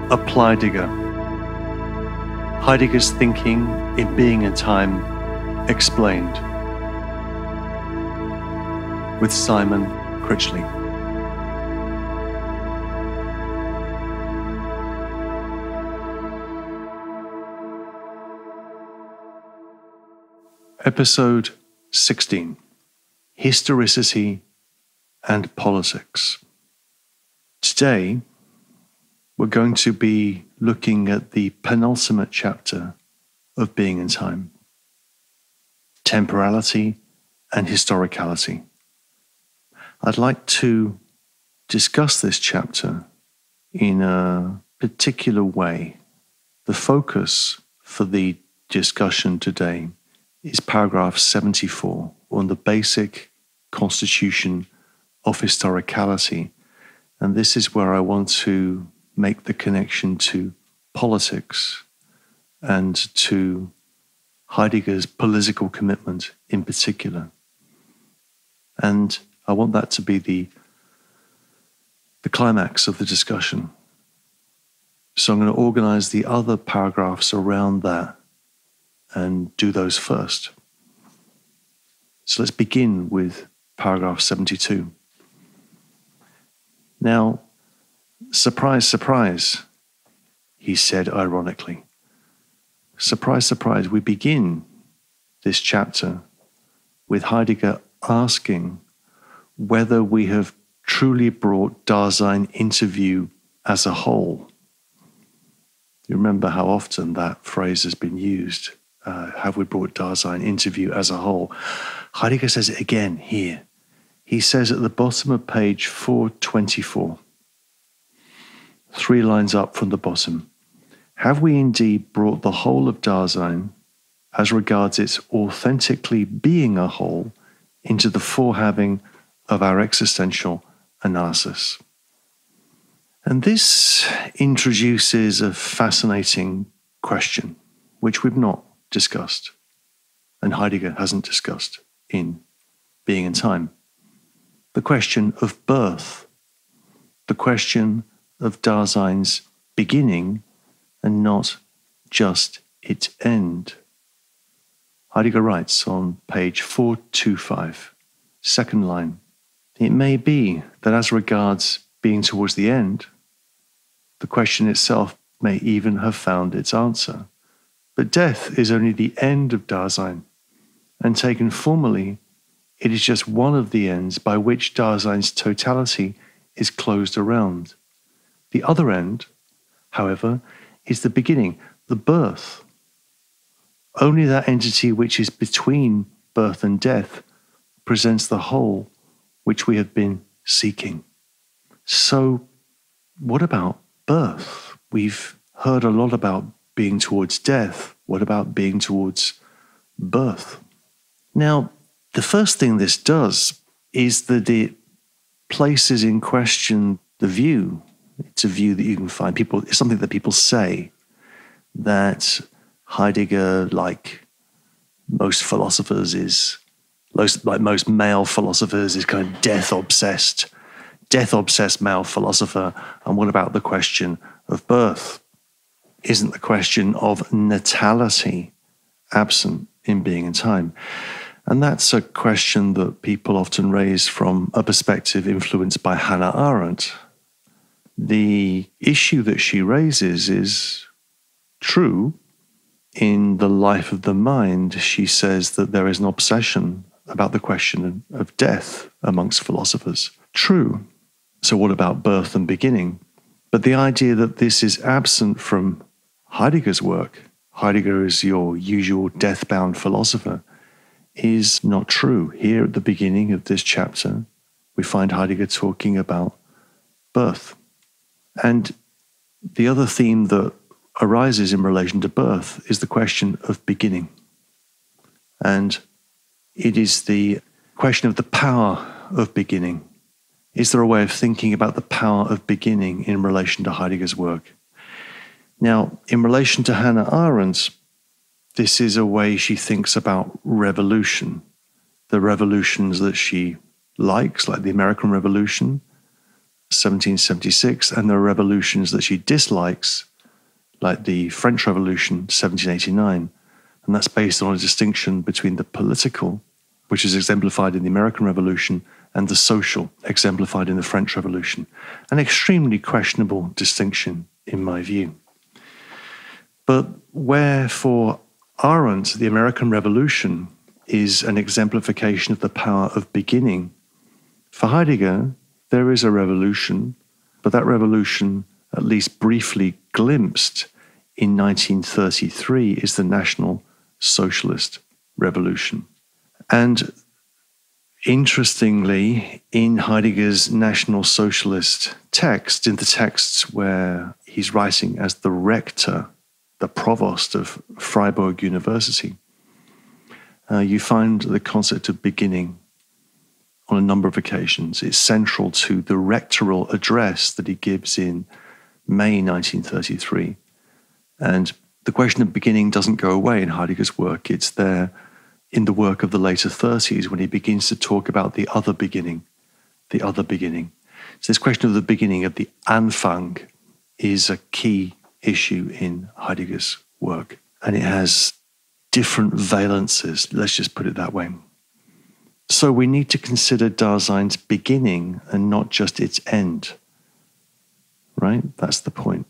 Apply-Degger. Heidegger's thinking in Being and Time explained. With Simon Critchley. Episode 16. Historicity and Politics. Today, we're going to be looking at the penultimate chapter of Being and Time. Temporality and historicality. I'd like to discuss this chapter in a particular way. The focus for the discussion today is paragraph 74 on the basic constitution of historicality. And this is where I want to make the connection to politics and to Heidegger's political commitment in particular. And I want that to be the climax of the discussion. So I'm going to organize the other paragraphs around that and do those first. So let's begin with paragraph 72. Now, surprise, surprise, he said ironically. Surprise, surprise, we begin this chapter with Heidegger asking whether we have truly brought Dasein into view as a whole. You remember how often that phrase has been used. Have we brought Dasein into view as a whole? Heidegger says it again here. He says at the bottom of page 424, 3 lines up from the bottom, have we indeed brought the whole of Dasein, as regards its authentically being a whole, into the forehaving of our existential analysis? And this introduces a fascinating question, which we've not discussed, and Heidegger hasn't discussed in Being and Time. The question of birth, the question of Dasein's beginning and not just its end. Heidegger writes on page 425, second line, it may be that as regards being towards the end, the question itself may even have found its answer. But death is only the end of Dasein, and taken formally, it is just one of the ends by which Dasein's totality is closed around. The other end, however, is the beginning, the birth. Only that entity which is between birth and death presents the whole which we have been seeking. So, what about birth? We've heard a lot about being towards death. What about being towards birth? Now, the first thing this does is that it places in question the view. It's a view that you can find. It's something that people say, that Heidegger, like most philosophers, like most male philosophers, is kind of death-obsessed male philosopher. And what about the question of birth? Isn't the question of natality absent in Being and Time? And that's a question that people often raise from a perspective influenced by Hannah Arendt. The issue that she raises is true. In The Life of the Mind, she says that there is an obsession about the question of death amongst philosophers. True. So what about birth and beginning? But the idea that this is absent from Heidegger's work, Heidegger is your usual death-bound philosopher, is not true. Here at the beginning of this chapter, we find Heidegger talking about birth. And the other theme that arises in relation to birth is the question of beginning. And it is the question of the power of beginning. Is there a way of thinking about the power of beginning in relation to Heidegger's work? Now, in relation to Hannah Arendt, this is a way she thinks about revolution. The revolutions that she likes, like the American Revolution, 1776, and there are revolutions that she dislikes, like the French Revolution, 1789. And that's based on a distinction between the political, which is exemplified in the American Revolution, and the social, exemplified in the French Revolution. An extremely questionable distinction, in my view. But where for Arendt, the American Revolution is an exemplification of the power of beginning, for Heidegger, there is a revolution, but that revolution, at least briefly glimpsed in 1933, is the National Socialist Revolution. And interestingly, in Heidegger's National Socialist text, in the texts where he's writing as the rector, the provost of Freiburg University, you find the concept of beginning on a number of occasions. It's central to the rectoral address that he gives in May 1933. And the question of beginning doesn't go away in Heidegger's work. It's there in the work of the later 30s when he begins to talk about the other beginning, the other beginning. So this question of the beginning, of the Anfang, is a key issue in Heidegger's work. And it has different valences, let's just put it that way. So we need to consider Dasein's beginning and not just its end, right? That's the point.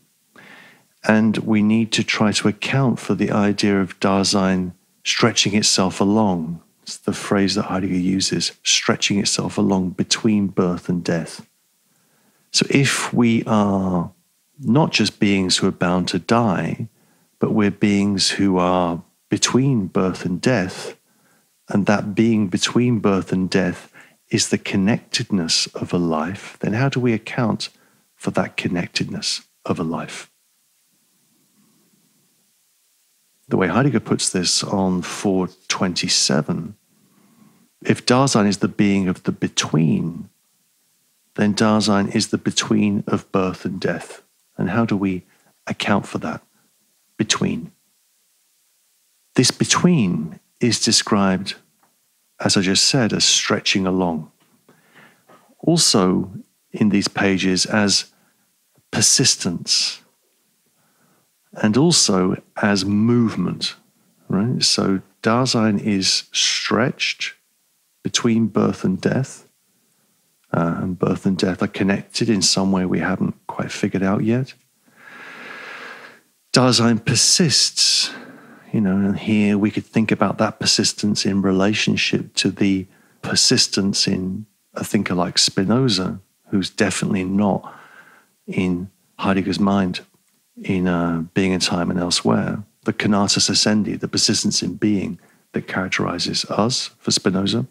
And we need to try to account for the idea of Dasein stretching itself along. It's the phrase that Heidegger uses, stretching itself along between birth and death. So if we are not just beings who are bound to die, but we're beings who are between birth and death, and that being between birth and death is the connectedness of a life, then how do we account for that connectedness of a life? The way Heidegger puts this on 427, if Dasein is the being of the between, then Dasein is the between of birth and death. And how do we account for that between? This between is described, as I just said, as stretching along. Also in these pages as persistence, and also as movement, right? So Dasein is stretched between birth and death, and birth and death are connected in some way we haven't quite figured out yet. Dasein persists, and here we could think about that persistence in relationship to the persistence in a thinker like Spinoza, who's definitely not in Heidegger's mind in Being in Time and Elsewhere. The conatus essendi, the persistence in being that characterizes us for Spinoza.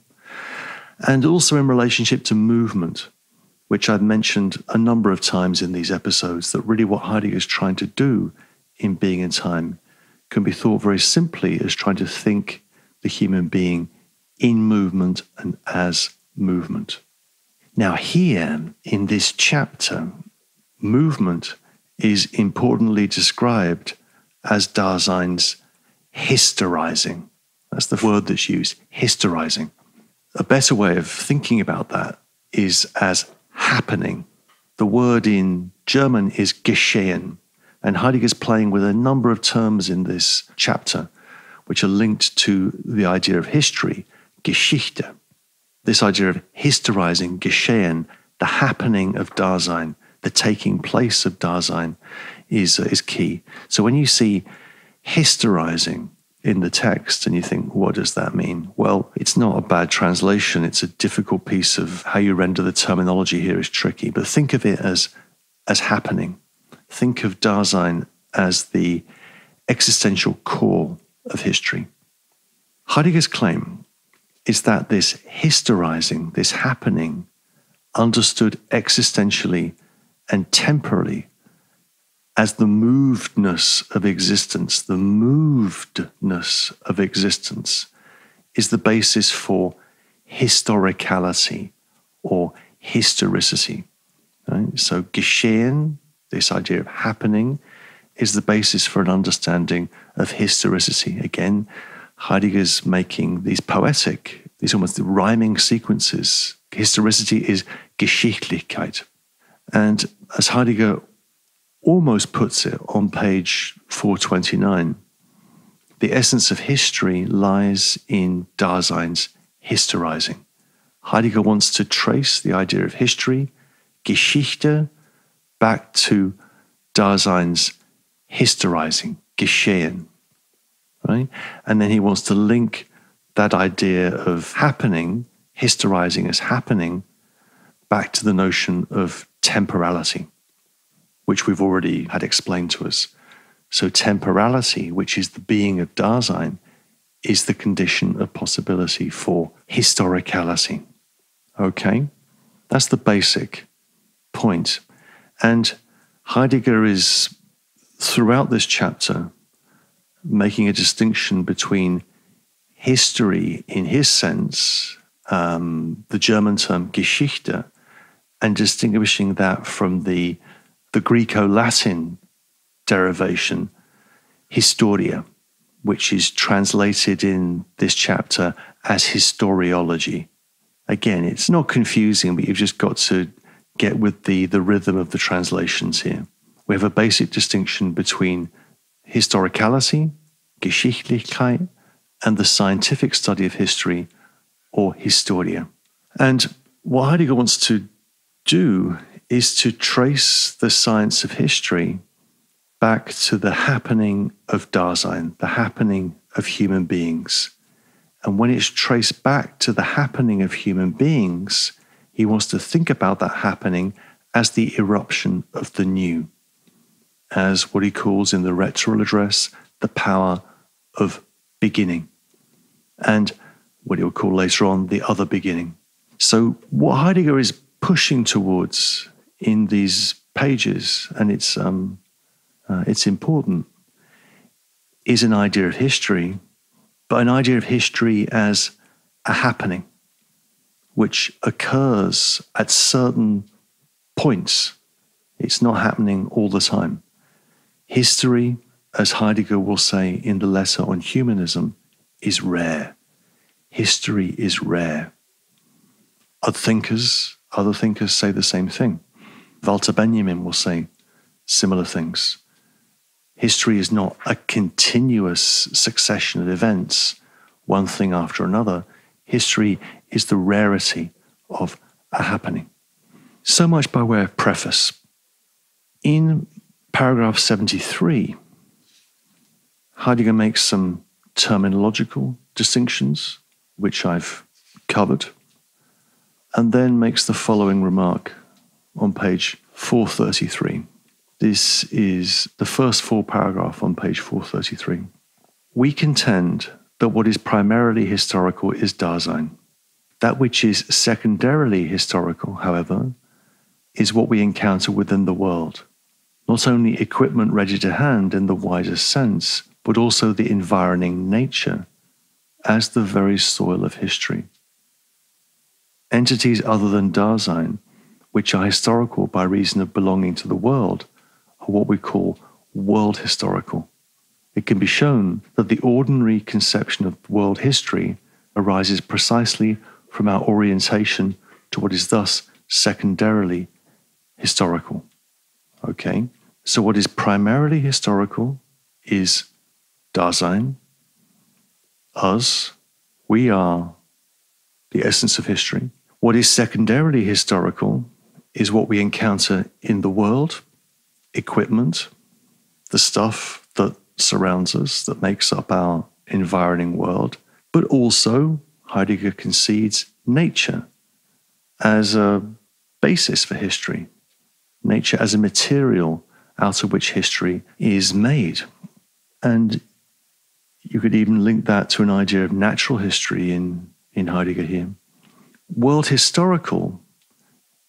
And also in relationship to movement, which I've mentioned a number of times in these episodes, that really what Heidegger is trying to do in Being in Time can be thought very simply as trying to think the human being in movement and as movement. Now here, in this chapter, movement is importantly described as Dasein's historizing. That's the word that's used, historizing. A better way of thinking about that is as happening. The word in German is geschehen, and Heidegger's playing with a number of terms in this chapter which are linked to the idea of history, Geschichte. This idea of historizing, geschehen, the happening of Dasein, the taking place of Dasein is key. So when you see historizing in the text and you think, what does that mean? Well, it's not a bad translation. It's a difficult piece of how you render the terminology here is tricky, but think of it as happening. Think of Dasein as the existential core of history. Heidegger's claim is that this historizing, this happening, understood existentially and temporally as the movedness of existence. The movedness of existence is the basis for historicality or historicity. Right? So geschehen, this idea of happening, is the basis for an understanding of historicity. Again, Heidegger's making these poetic, these almost rhyming sequences. Historicity is Geschichtlichkeit. And as Heidegger almost puts it on page 429, the essence of history lies in Dasein's historizing. Heidegger wants to trace the idea of history, Geschichte, back to Dasein's historizing, Geschehen, right? And then he wants to link that idea of happening, historizing as happening, back to the notion of temporality, which we've already had explained to us. So temporality, which is the being of Dasein, is the condition of possibility for historicality. Okay? That's the basic point. And Heidegger is, throughout this chapter, making a distinction between history in his sense, the German term Geschichte, and distinguishing that from the Greco-Latin derivation, Historia, which is translated in this chapter as historiology. Again, it's not confusing, but you've just got to get with the rhythm of the translations here. We have a basic distinction between historicality, Geschichtlichkeit, and the scientific study of history, or Historia. And what Heidegger wants to do is to trace the science of history back to the happening of Dasein, the happening of human beings. And when it's traced back to the happening of human beings, he wants to think about that happening as the eruption of the new, as what he calls in the rhetorical address, the power of beginning, and what he'll call later on, the other beginning. So what Heidegger is pushing towards in these pages, and it's important, is an idea of history, but an idea of history as a happening, which occurs at certain points. It's not happening all the time. History, as Heidegger will say in the letter on humanism, is rare. History is rare. Other thinkers say the same thing. Walter Benjamin will say similar things. History is not a continuous succession of events, one thing after another. History is the rarity of a happening. So much by way of preface. In paragraph 73, Heidegger makes some terminological distinctions, which I've covered, and then makes the following remark on page 433. This is the first full paragraph on page 433. We contend that what is primarily historical is Dasein. That which is secondarily historical, however, is what we encounter within the world. Not only equipment ready to hand in the widest sense, but also the environing nature as the very soil of history. Entities other than Dasein, which are historical by reason of belonging to the world, are what we call world historical. It can be shown that the ordinary conception of world history arises precisely from our orientation to what is thus secondarily historical. Okay? So what is primarily historical is Dasein, us, we are the essence of history. What is secondarily historical is what we encounter in the world, equipment, the stuff that surrounds us, that makes up our environing world, but also, Heidegger concedes, nature as a basis for history, nature as a material out of which history is made. And you could even link that to an idea of natural history in Heidegger here. World historical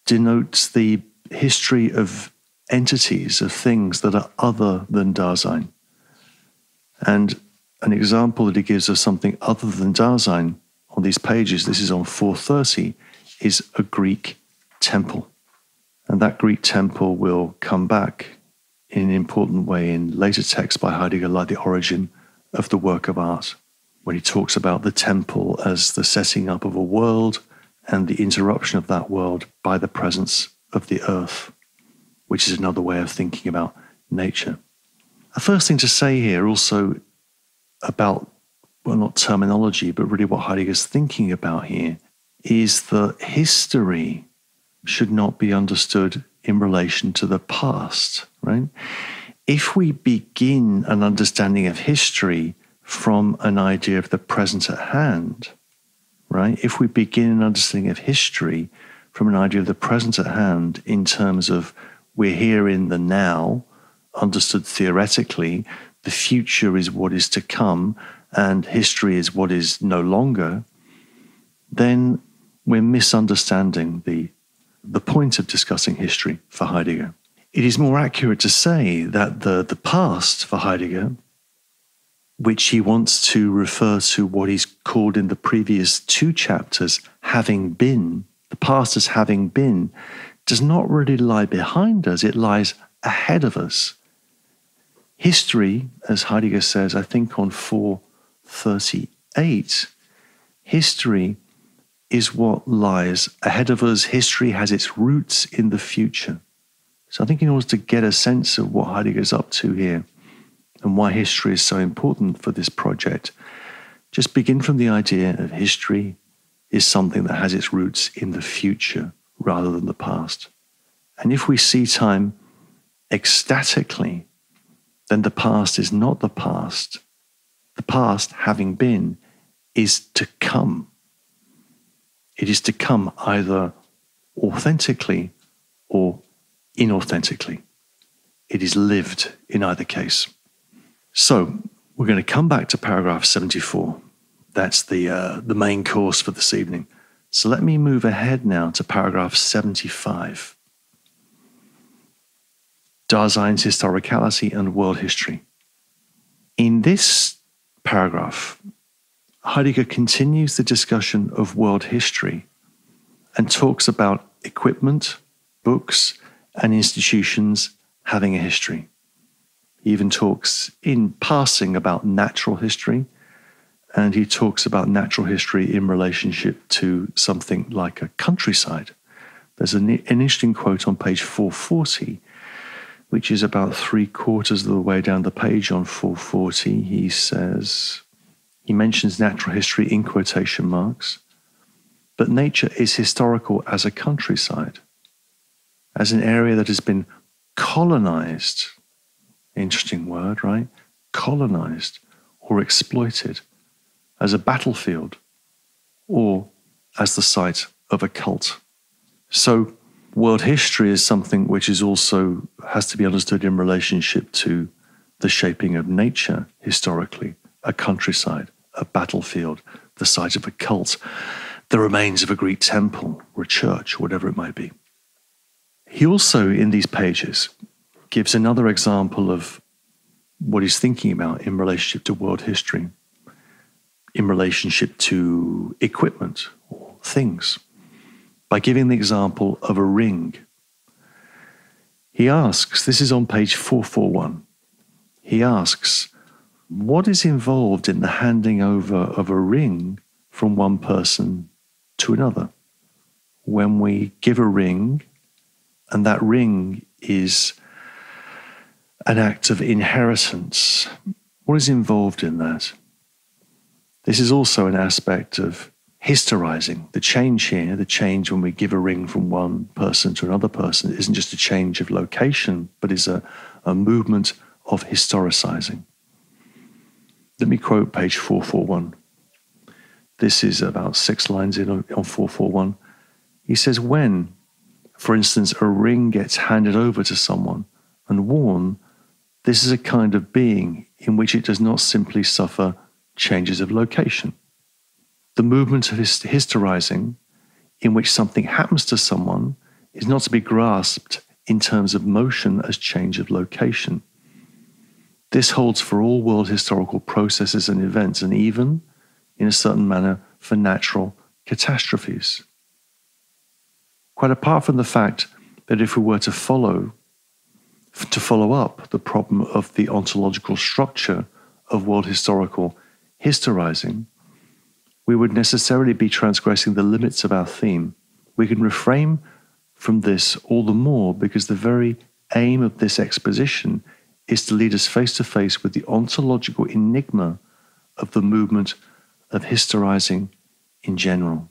denotes the history of entities, of things that are other than Dasein. And an example that he gives of something other than Dasein on these pages, this is on 430, is a Greek temple. And that Greek temple will come back in an important way in later texts by Heidegger, like The Origin of the Work of Art, when he talks about the temple as the setting up of a world and the interruption of that world by the presence of the earth. which is another way of thinking about nature. The first thing to say here also about, well, not terminology, but really what Heidegger's thinking about here, is that history should not be understood in relation to the past, right? If we begin an understanding of history from an idea of the present at hand, right? If we begin an understanding of history from an idea of the present at hand in terms of we're here in the now, understood theoretically, the future is what is to come, and history is what is no longer, then we're misunderstanding the point of discussing history for Heidegger. It is more accurate to say that the past for Heidegger, which he wants to refer to what he's called in the previous 2 chapters having been, the past as having been, does not really lie behind us, it lies ahead of us. History, as Heidegger says, I think on 438, history is what lies ahead of us. History has its roots in the future. So I think in order to get a sense of what Heidegger's up to here and why history is so important for this project, just begin from the idea of history is something that has its roots in the future rather than the past. And if we see time ecstatically, then the past is not the past. The past, having been, is to come. It is to come either authentically or inauthentically. It is lived in either case. So we're going to come back to paragraph 74. That's the main course for this evening. So let me move ahead now to paragraph 75. Dasein's historicality and world history. In this paragraph, Heidegger continues the discussion of world history and talks about equipment, books, and institutions having a history. He even talks in passing about natural history, and he talks about natural history in relationship to something like a countryside. There's an interesting quote on page 440, which is about 3/4 of the way down the page on 440. He says, he mentions natural history in quotation marks, but nature is historical as a countryside, as an area that has been colonized, interesting word, right? Colonized or exploited, as a battlefield or as the site of a cult. So world history is something which is also has to be understood in relationship to the shaping of nature historically, a countryside, a battlefield, the site of a cult, the remains of a Greek temple or a church, whatever it might be. He also, in these pages, gives another example of what he's thinking about in relationship to world history, in relationship to equipment or things, by giving the example of a ring. He asks, this is on page 441, he asks, what is involved in the handing over of a ring from one person to another? When we give a ring, and that ring is an act of inheritance, what is involved in that? This is also an aspect of historizing. The change here, the change when we give a ring from one person to another person, isn't just a change of location, but is a movement of historicizing. Let me quote page 441. This is about 6 lines in on 441. He says, when, for instance, a ring gets handed over to someone and worn, this is a kind of being in which it does not simply suffer changes of location. The movement of historizing, in which something happens to someone, is not to be grasped in terms of motion as change of location. This holds for all world historical processes and events, and even, in a certain manner, for natural catastrophes. Quite apart from the fact that if we were to follow up the problem of the ontological structure of world historical historizing, we would necessarily be transgressing the limits of our theme. We can refrain from this all the more because the very aim of this exposition is to lead us face to face with the ontological enigma of the movement of historizing in general.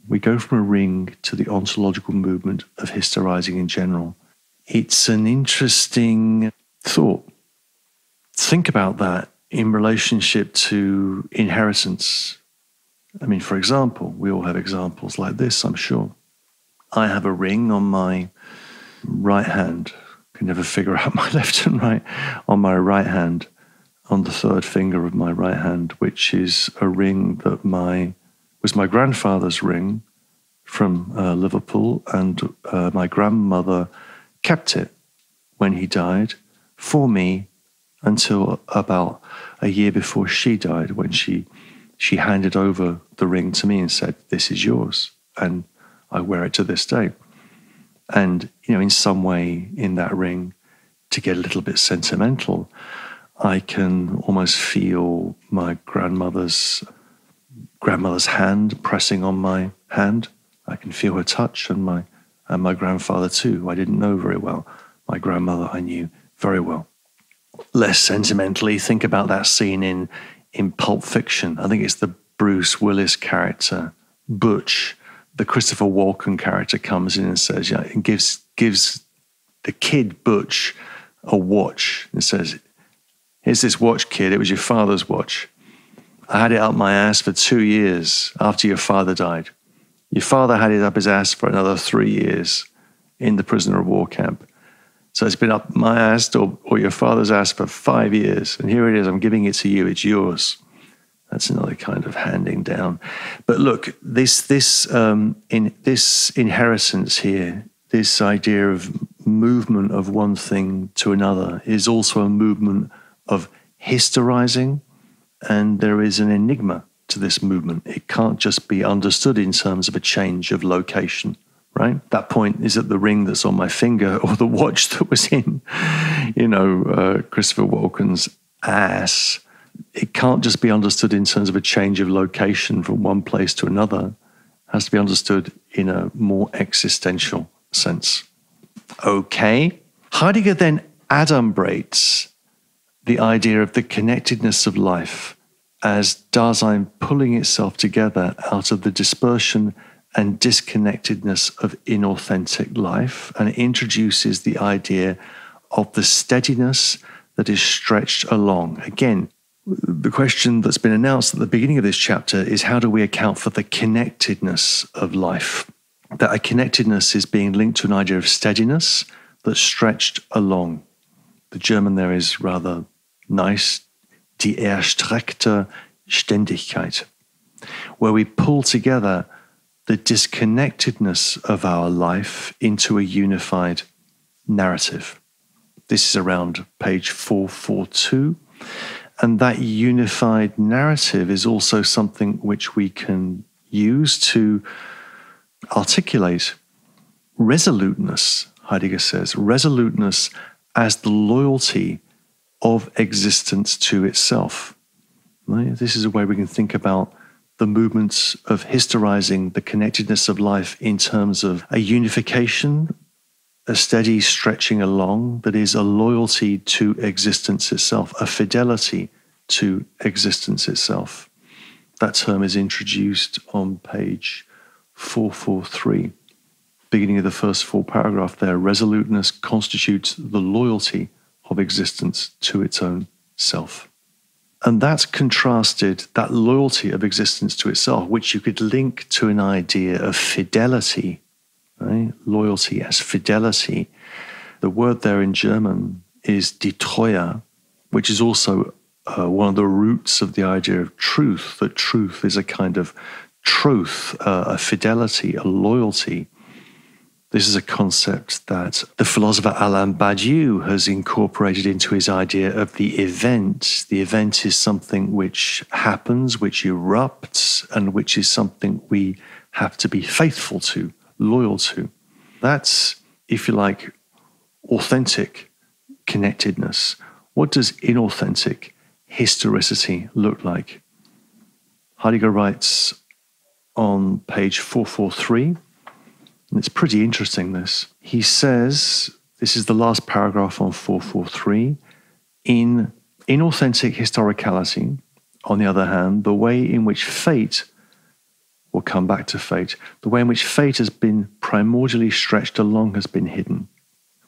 We go from a ring to the ontological movement of historizing in general. It's an interesting thought. Think about that in relationship to inheritance. I mean, for example, we all have examples like this, I'm sure. I have a ring on my right hand. I can never figure out my left and right. On my right hand, on the third finger of my right hand, which is a ring that was my grandfather's ring from Liverpool, and my grandmother kept it when he died for me until about a year before she died, when she handed over the ring to me and said, "This is yours," and I wear it to this day. And, in some way in that ring, to get a little bit sentimental, I can almost feel my grandmother's hand pressing on my hand. I can feel her touch, and my grandfather too, who I didn't know very well. My grandmother I knew very well. Less sentimentally, think about that scene in Pulp Fiction. I think it's the Bruce Willis character, Butch. The Christopher Walken character comes in and says, and gives the kid Butch a watch and says, "Here's this watch, kid. It was your father's watch. I had it up my ass for 2 years after your father died. Your father had it up his ass for another 3 years in the prisoner of war camp. So it's been up my ass or your father's ass for 5 years. And here it is. I'm giving it to you. It's yours." That's another kind of handing down. But look, this inheritance here, this idea of movement of one thing to another, is also a movement of historizing, and there is an enigma to this movement. It can't just be understood in terms of a change of location, right? That point is that the ring that's on my finger, or the watch that was in, Christopher Walken's ass, it can't just be understood in terms of a change of location from one place to another. It has to be understood in a more existential sense. Okay. Heidegger then adumbrates the idea of the connectedness of life as Dasein pulling itself together out of the dispersion and disconnectedness of inauthentic life, and it introduces the idea of the steadiness that is stretched along. Again, the question that's been announced at the beginning of this chapter is, how do we account for the connectedness of life? That a connectedness is being linked to an idea of steadiness that's stretched along. The German there is rather nice, die erstreckte Ständigkeit, where we pull together the disconnectedness of our life into a unified narrative. This is around page 442. And that unified narrative is also something which we can use to articulate resoluteness, Heidegger says, resoluteness as the loyalty of existence to itself. Right? This is a way we can think about the movements of historizing the connectedness of life in terms of a unification, a steady stretching along that is a loyalty to existence itself, a fidelity to existence itself. That term is introduced on page 443, beginning of the first full paragraph there. Resoluteness constitutes the loyalty of existence to its own self. And that's contrasted, that loyalty of existence to itself, which you could link to an idea of fidelity, right? Loyalty as fidelity. The word there in German is die Treue, which is also one of the roots of the idea of truth, that truth is a kind of troth, a fidelity, a loyalty. This is a concept that the philosopher Alain Badiou has incorporated into his idea of the event. The event is something which happens, which erupts, and which is something we have to be faithful to, loyal to. That's, if you like, authentic connectedness. What does inauthentic historicity look like? Heidegger writes on page 443, and it's pretty interesting, this. He says, This is the last paragraph on 443. In inauthentic historicality, on the other hand, the way in which fate, we'll come back to fate, the way in which fate has been primordially stretched along has been hidden.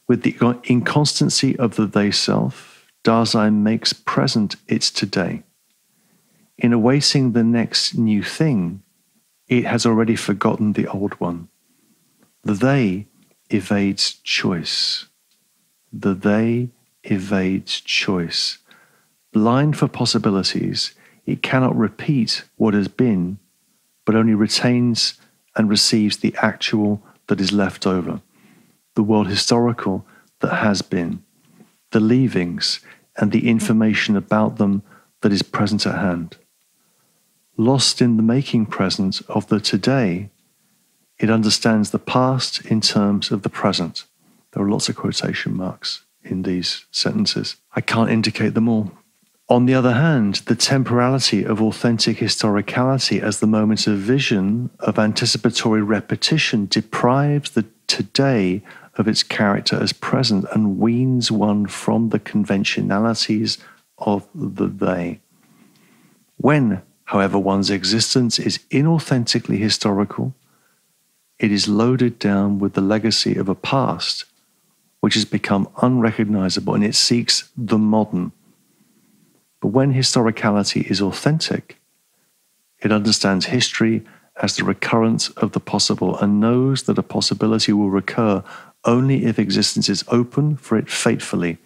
With the inconstancy of the they self, Dasein makes present its today. In awaiting the next new thing, it has already forgotten the old one. The they evades choice. The they evades choice. Blind for possibilities, it cannot repeat what has been, but only retains and receives the actual that is left over, the world historical that has been, the leavings and the information about them that is present at hand. Lost in the making present of the today, it understands the past in terms of the present. There are lots of quotation marks in these sentences. I can't indicate them all. On the other hand, the temporality of authentic historicality as the moment of vision, of anticipatory repetition, deprives the today of its character as present and weans one from the conventionalities of the they. When, however, one's existence is inauthentically historical, it is loaded down with the legacy of a past which has become unrecognizable, and it seeks the modern. But when historicality is authentic, it understands history as the recurrence of the possible and knows that a possibility will recur only if existence is open for it faithfully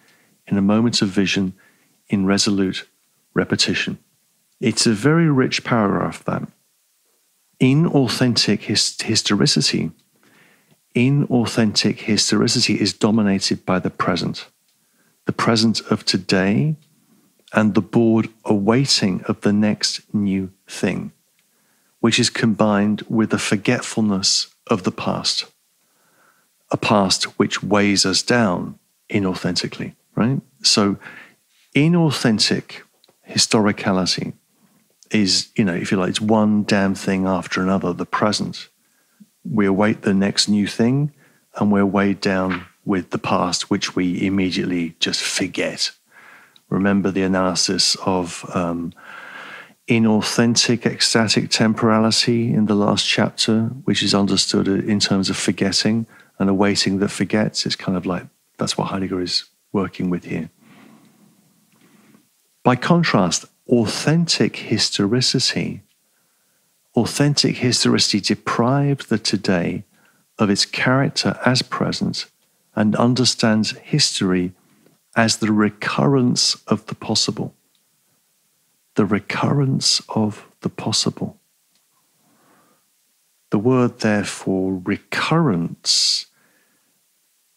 in a moment of vision, in resolute repetition. It's a very rich paragraph, that. Inauthentic historicity is dominated by the present of today, and the bored awaiting of the next new thing, which is combined with the forgetfulness of the past, a past which weighs us down inauthentically, right? So inauthentic historicality is, if you like, it's one damn thing after another, the present. We await the next new thing, and we're weighed down with the past, which we immediately just forget. Remember the analysis of inauthentic ecstatic temporality in the last chapter, which is understood in terms of forgetting and awaiting that forgets. It's kind of like, that's what Heidegger is working with here. By contrast, authentic historicity deprives the today of its character as present and understands history as the recurrence of the possible. The recurrence of the possible. The word, therefore, recurrence,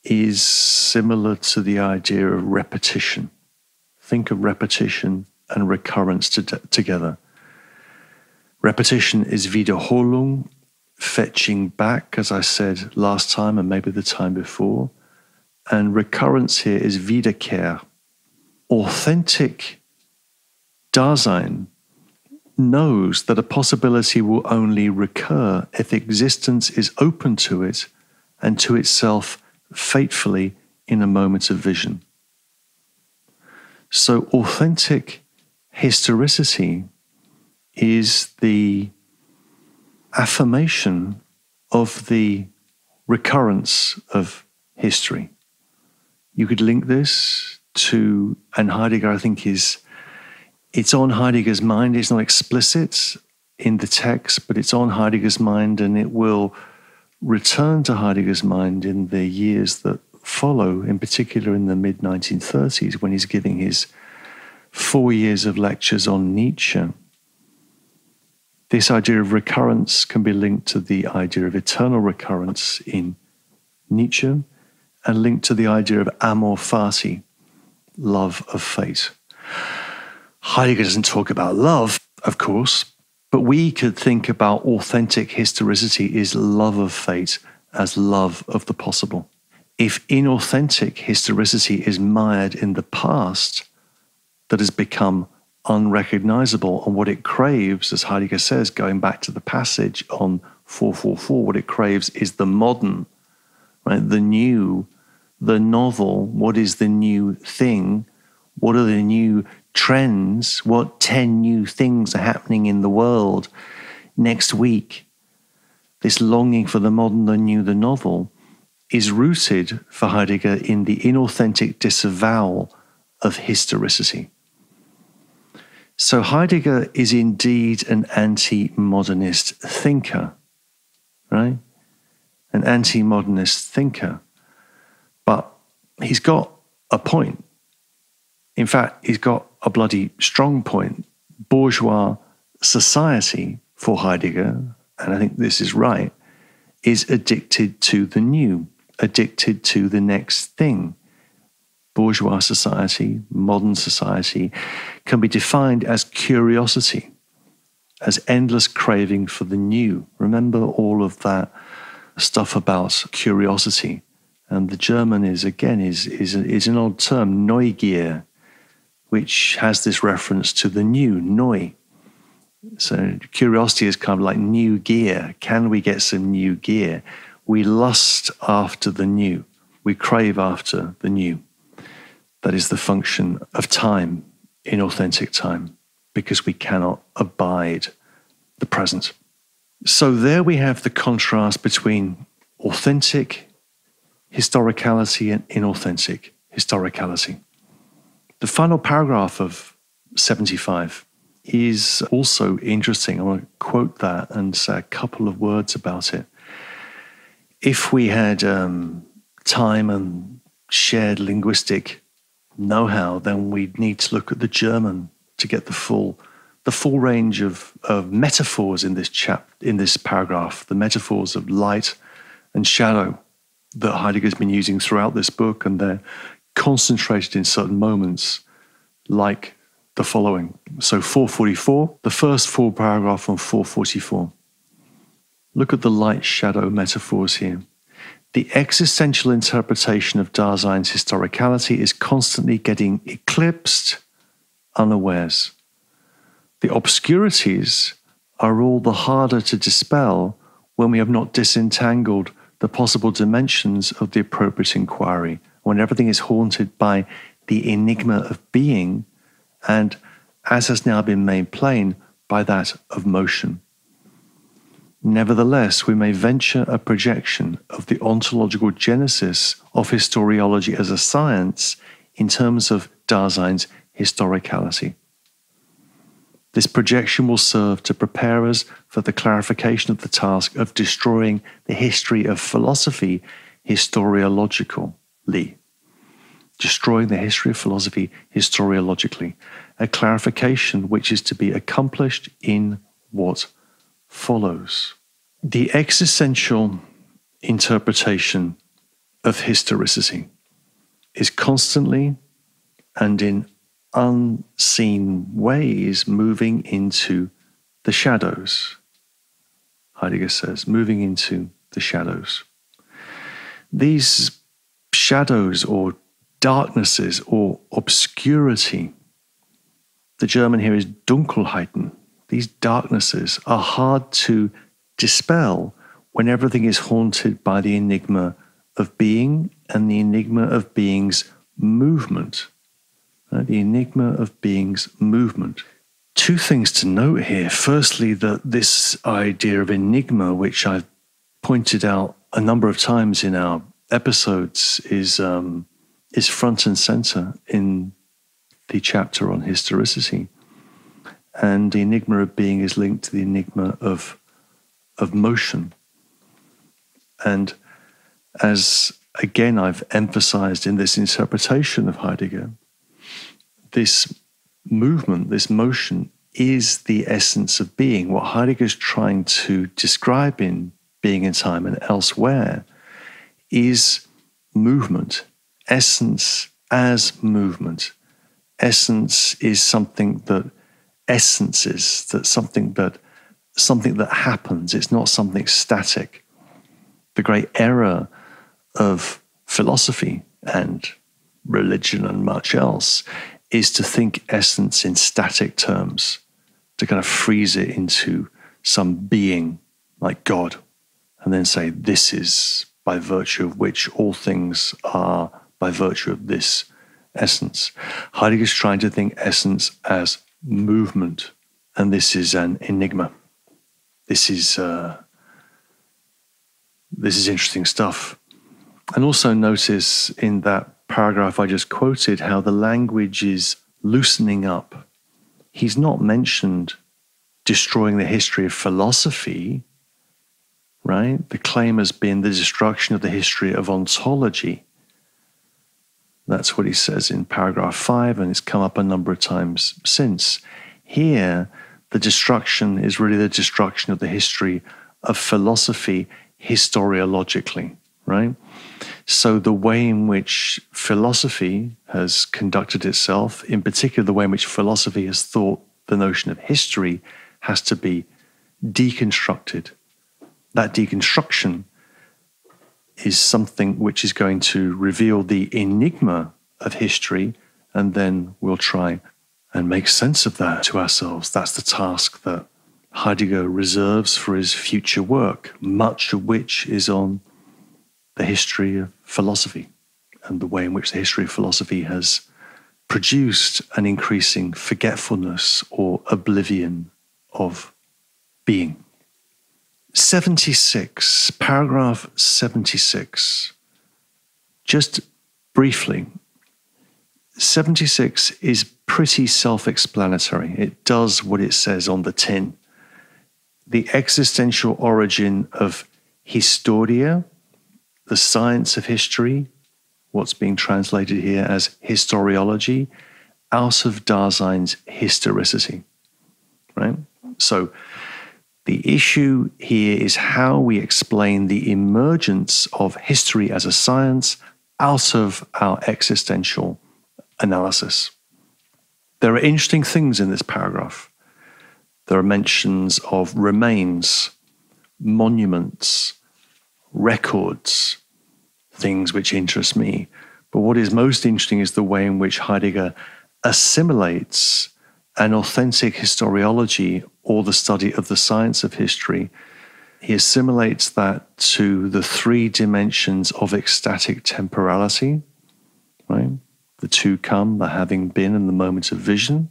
is similar to the idea of repetition. Think of repetition and recurrence together. Repetition is Wiederholung, fetching back, as I said last time and maybe the time before. And recurrence here is Wiederkehr. Authentic Dasein knows that a possibility will only recur if existence is open to it and to itself faithfully in a moment of vision. So authentic historicity is the affirmation of the recurrence of history. You could link this to, and Heidegger, I think, it's on Heidegger's mind. It's not explicit in the text, but it's on Heidegger's mind, and it will return to Heidegger's mind in the years that follow, in particular in the mid-1930s, when he's giving his 4 years of lectures on Nietzsche. This idea of recurrence can be linked to the idea of eternal recurrence in Nietzsche, and linked to the idea of amor fati, love of fate. Heidegger doesn't talk about love, of course, but we could think about authentic historicity as love of fate, as love of the possible. If inauthentic historicity is mired in the past that has become unrecognizable, and what it craves, as Heidegger says, going back to the passage on 444, what it craves is the modern, right? The new, the novel? What is the new thing? What are the new trends? What 10 new things are happening in the world next week? This longing for the modern, the new, the novel is rooted for Heidegger in the inauthentic disavowal of historicity. So Heidegger is indeed an anti-modernist thinker, right? An anti-modernist thinker. But he's got a point. In fact, he's got a bloody strong point. Bourgeois society, for Heidegger, and I think this is right, is addicted to the new, addicted to the next thing. Bourgeois society, modern society, can be defined as curiosity, as endless craving for the new. Remember all of that stuff about curiosity. And the German is an old term, Neugier, which has this reference to the new, neu. So curiosity is kind of like new gear. Can we get some new gear? We lust after the new. We crave after the new. That is the function of time, inauthentic time, because we cannot abide the present. So there we have the contrast between authentic historicality and inauthentic historicality. The final paragraph of 75 is also interesting. I want to quote that and say a couple of words about it. If we had time and shared linguistic know-how, then we'd need to look at the German to get the full range of metaphors in this paragraph, the metaphors of light and shadow that Heidegger's been using throughout this book, and they're concentrated in certain moments like the following. So 444, the first full paragraph on 444. Look at the light-shadow metaphors here. The existential interpretation of Dasein's historicality is constantly getting eclipsed unawares. The obscurities are all the harder to dispel when we have not disentangled the possible dimensions of the appropriate inquiry, when everything is haunted by the enigma of being and, as has now been made plain, by that of motion. Nevertheless, we may venture a projection of the ontological genesis of historiology as a science in terms of Dasein's historicality. This projection will serve to prepare us for the clarification of the task of destroying the history of philosophy historiologically. Destroying the history of philosophy historiologically, a clarification which is to be accomplished in what follows. The existential interpretation of historicity is constantly and in unseen ways moving into the shadows. Heidegger says, moving into the shadows. These shadows or darknesses or obscurity, the German here is Dunkelheiten. These darknesses are hard to dispel when everything is haunted by the enigma of being and the enigma of being's movement. The enigma of being's movement. Two things to note here. Firstly, that this idea of enigma, which I've pointed out a number of times in our episodes, is front and center in the chapter on historicity. And the enigma of being is linked to the enigma of motion. And as, again, I've emphasized in this interpretation of Heidegger, this movement, this motion, is the essence of being. What Heidegger's trying to describe in Being and Time and elsewhere is movement, essence as movement. Essence is something that essences, that something that happens. It's not something static. The great error of philosophy and religion and much else is to think essence in static terms, to kind of freeze it into some being like God, and then say this is by virtue of which all things are by virtue of this essence. Heidegger's trying to think essence as movement, and this is an enigma. This is interesting stuff. And also notice in that paragraph I just quoted how the language is loosening up. He's not mentioned destroying the history of philosophy, right? The claim has been the destruction of the history of ontology. That's what he says in paragraph 5, and it's come up a number of times since. Here, the destruction is really the destruction of the history of philosophy historiologically, right? So the way in which philosophy has conducted itself, in particular the way in which philosophy has thought the notion of history, has to be deconstructed. That deconstruction is something which is going to reveal the enigma of history, and then we'll try and make sense of that to ourselves. That's the task that Heidegger reserves for his future work, much of which is on the history of philosophy and the way in which the history of philosophy has produced an increasing forgetfulness or oblivion of being. 76, paragraph 76. Just briefly, 76 is pretty self-explanatory. It does what it says on the tin. The existential origin of historia, the science of history, what's being translated here as historiology, out of Dasein's historicity, right? So the issue here is how we explain the emergence of history as a science out of our existential analysis. There are interesting things in this paragraph. There are mentions of remains, monuments, records, things which interest me. But what is most interesting is the way in which Heidegger assimilates an authentic historiology or the study of the science of history. He assimilates that to the three dimensions of ecstatic temporality, right? The to come, the having been, and the moment of vision.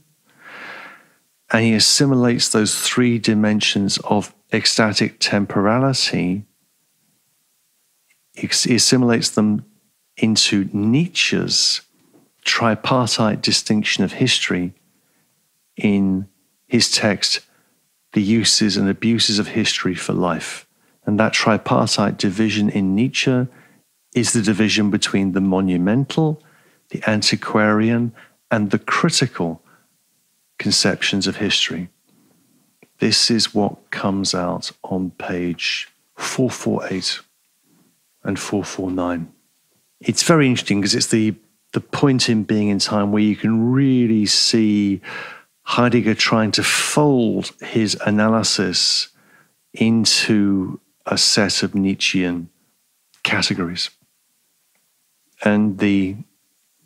And he assimilates those three dimensions of ecstatic temporality, he assimilates them into Nietzsche's tripartite distinction of history in his text, The Uses and Abuses of History for Life. And that tripartite division in Nietzsche is the division between the monumental, the antiquarian, and the critical conceptions of history. This is what comes out on page 448 and 449. It's very interesting because it's the point in Being in Time where you can really see Heidegger trying to fold his analysis into a set of Nietzschean categories. And the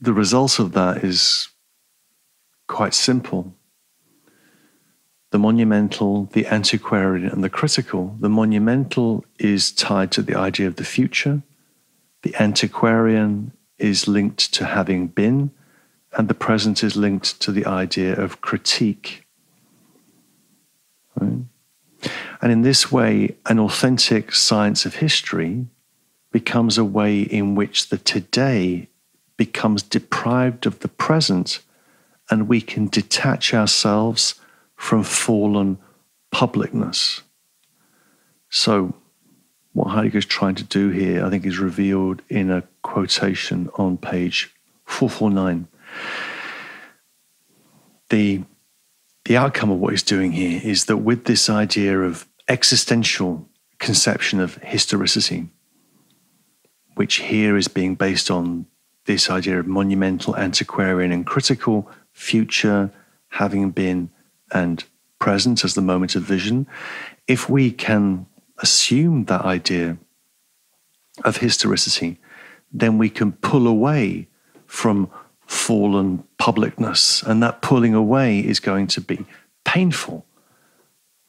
result of that is quite simple. The monumental, the antiquarian, and the critical. The monumental is tied to the idea of the future. The antiquarian is linked to having been, and the present is linked to the idea of critique. Right? And in this way, an authentic science of history becomes a way in which the today becomes deprived of the present, and we can detach ourselves from fallen publicness. So what Heidegger is trying to do here, I think, is revealed in a quotation on page 449. The outcome of what he's doing here is that with this idea of existential conception of historicity, which here is being based on this idea of monumental, antiquarian, and critical, future, having been, and present as the moment of vision, if we can assume that idea of historicity, then we can pull away from fallen publicness, and that pulling away is going to be painful,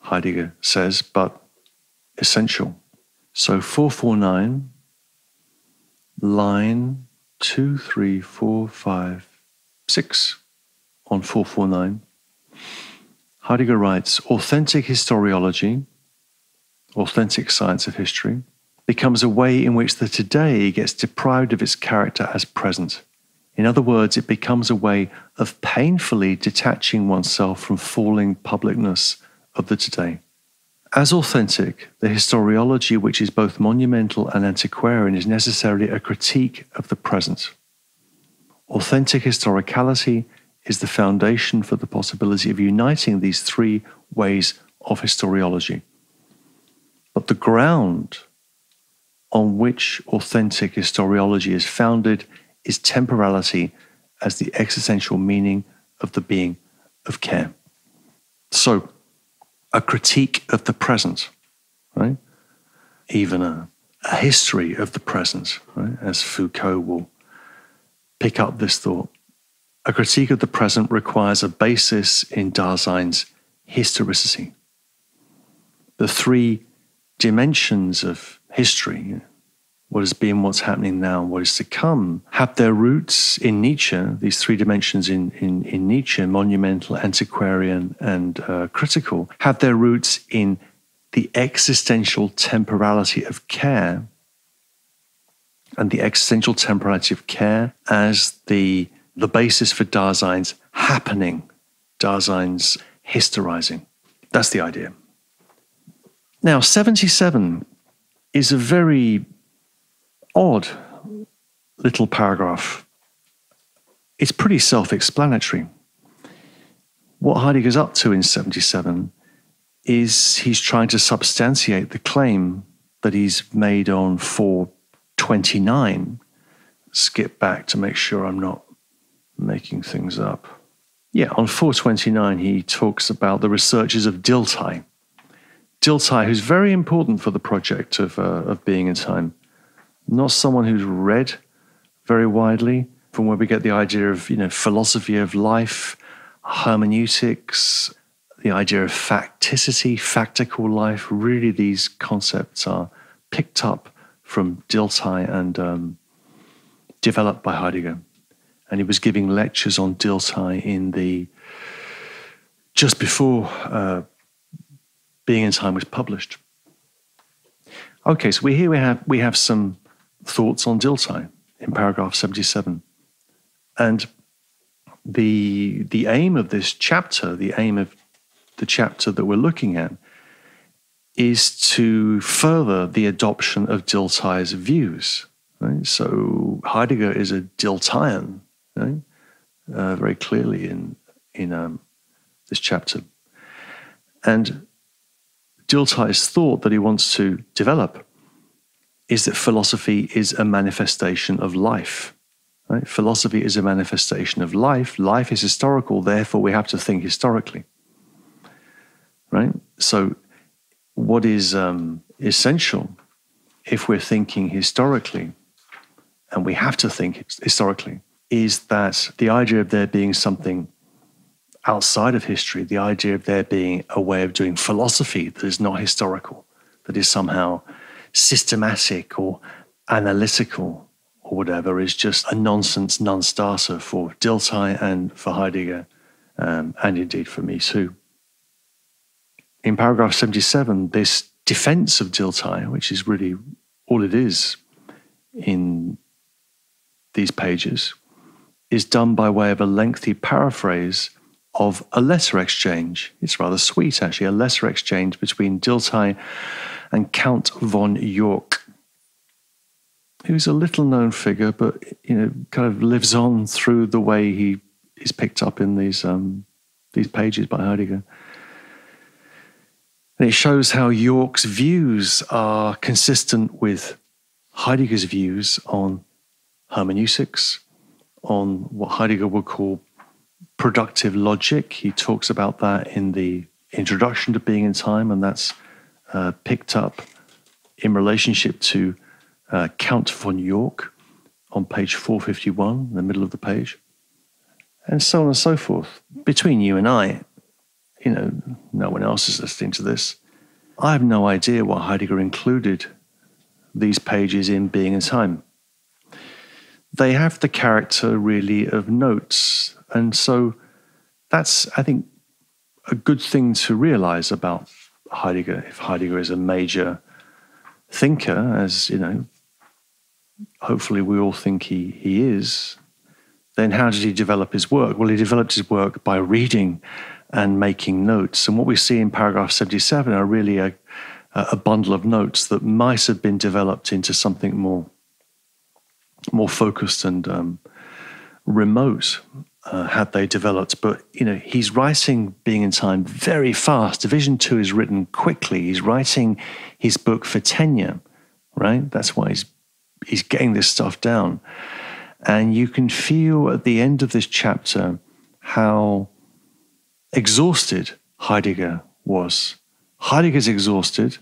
Heidegger says, but essential. So 449, line 2, 3, 4, 5, 6 on 449. Heidegger writes, authentic historiology, authentic science of history, becomes a way in which the today gets deprived of its character as present. In other words, it becomes a way of painfully detaching oneself from falling publicness of the today. As authentic, the historiology which is both monumental and antiquarian is necessarily a critique of the present. Authentic historicality is the foundation for the possibility of uniting these three ways of historiology. But the ground on which authentic historiology is founded is temporality as the existential meaning of the being of care. So, a critique of the present, right? Even a history of the present, right? As Foucault will pick up this thought. A critique of the present requires a basis in Dasein's historicity. The three dimensions of history, what has been, what's happening now, and what is to come, have their roots in Nietzsche. These three dimensions in Nietzsche, monumental, antiquarian, and critical, have their roots in the existential temporality of care, and the existential temporality of care as the basis for Dasein's happening, Dasein's historizing. That's the idea. Now, 77 is a very odd little paragraph. It's pretty self-explanatory. What Heidegger's up to in 77 is he's trying to substantiate the claim that he's made on 429. Skip back to make sure I'm not making things up. Yeah, on 429 he talks about the researches of Dilthey. Dilthey, who's very important for the project of Being in Time. Not someone who's read very widely, from where we get the idea of, philosophy of life, hermeneutics, the idea of facticity, factical life. Really, these concepts are picked up from Dilthey and developed by Heidegger. And he was giving lectures on Dilthey just before Being in Time was published. Okay, so we have some thoughts on Dilthey in paragraph 77. And the aim of this chapter, the aim of the chapter that we're looking at, is to further the adoption of Dilthey's views. Right? So Heidegger is a Diltheyan, right? Very clearly in this chapter. And Dilthey's thought that he wants to develop is that philosophy is a manifestation of life. Right? Philosophy is a manifestation of life. Life is historical, therefore we have to think historically. Right? So what is essential if we're thinking historically, and we have to think historically, is that the idea of there being something outside of history, the idea of there being a way of doing philosophy that is not historical, that is somehow systematic or analytical or whatever, is just a nonsense non-starter for Dilthey and for Heidegger, and indeed for me too. In paragraph 77, this defense of Dilthey, which is really all it is in these pages, is done by way of a lengthy paraphrase of a letter exchange. It's rather sweet, actually, a letter exchange between Dilthey and Count von York, who's a little-known figure, but kind of lives on through the way he is picked up in these pages by Heidegger. And it shows how York's views are consistent with Heidegger's views on hermeneutics, on what Heidegger would call productive logic. He talks about that in the introduction to Being in Time, and that's picked up in relationship to Count von York on page 451, in the middle of the page, and so on and so forth. Between you and I, no one else is listening to this. I have no idea why Heidegger included these pages in Being in Time. they have the character really of notes. And so that's, I think, a good thing to realize about Heidegger. If Heidegger is a major thinker, as you know, hopefully we all think he is, then how did he develop his work? Well, he developed his work by reading and making notes. And what we see in paragraph 77 are really a bundle of notes that might have been developed into something more focused and remote had they developed. But, you know, he's writing Being in Time very fast. Division 2 is written quickly. He's writing his book for tenure, right? That's why he's getting this stuff down. And you can feel at the end of this chapter how exhausted Heidegger was. Heidegger's exhausted.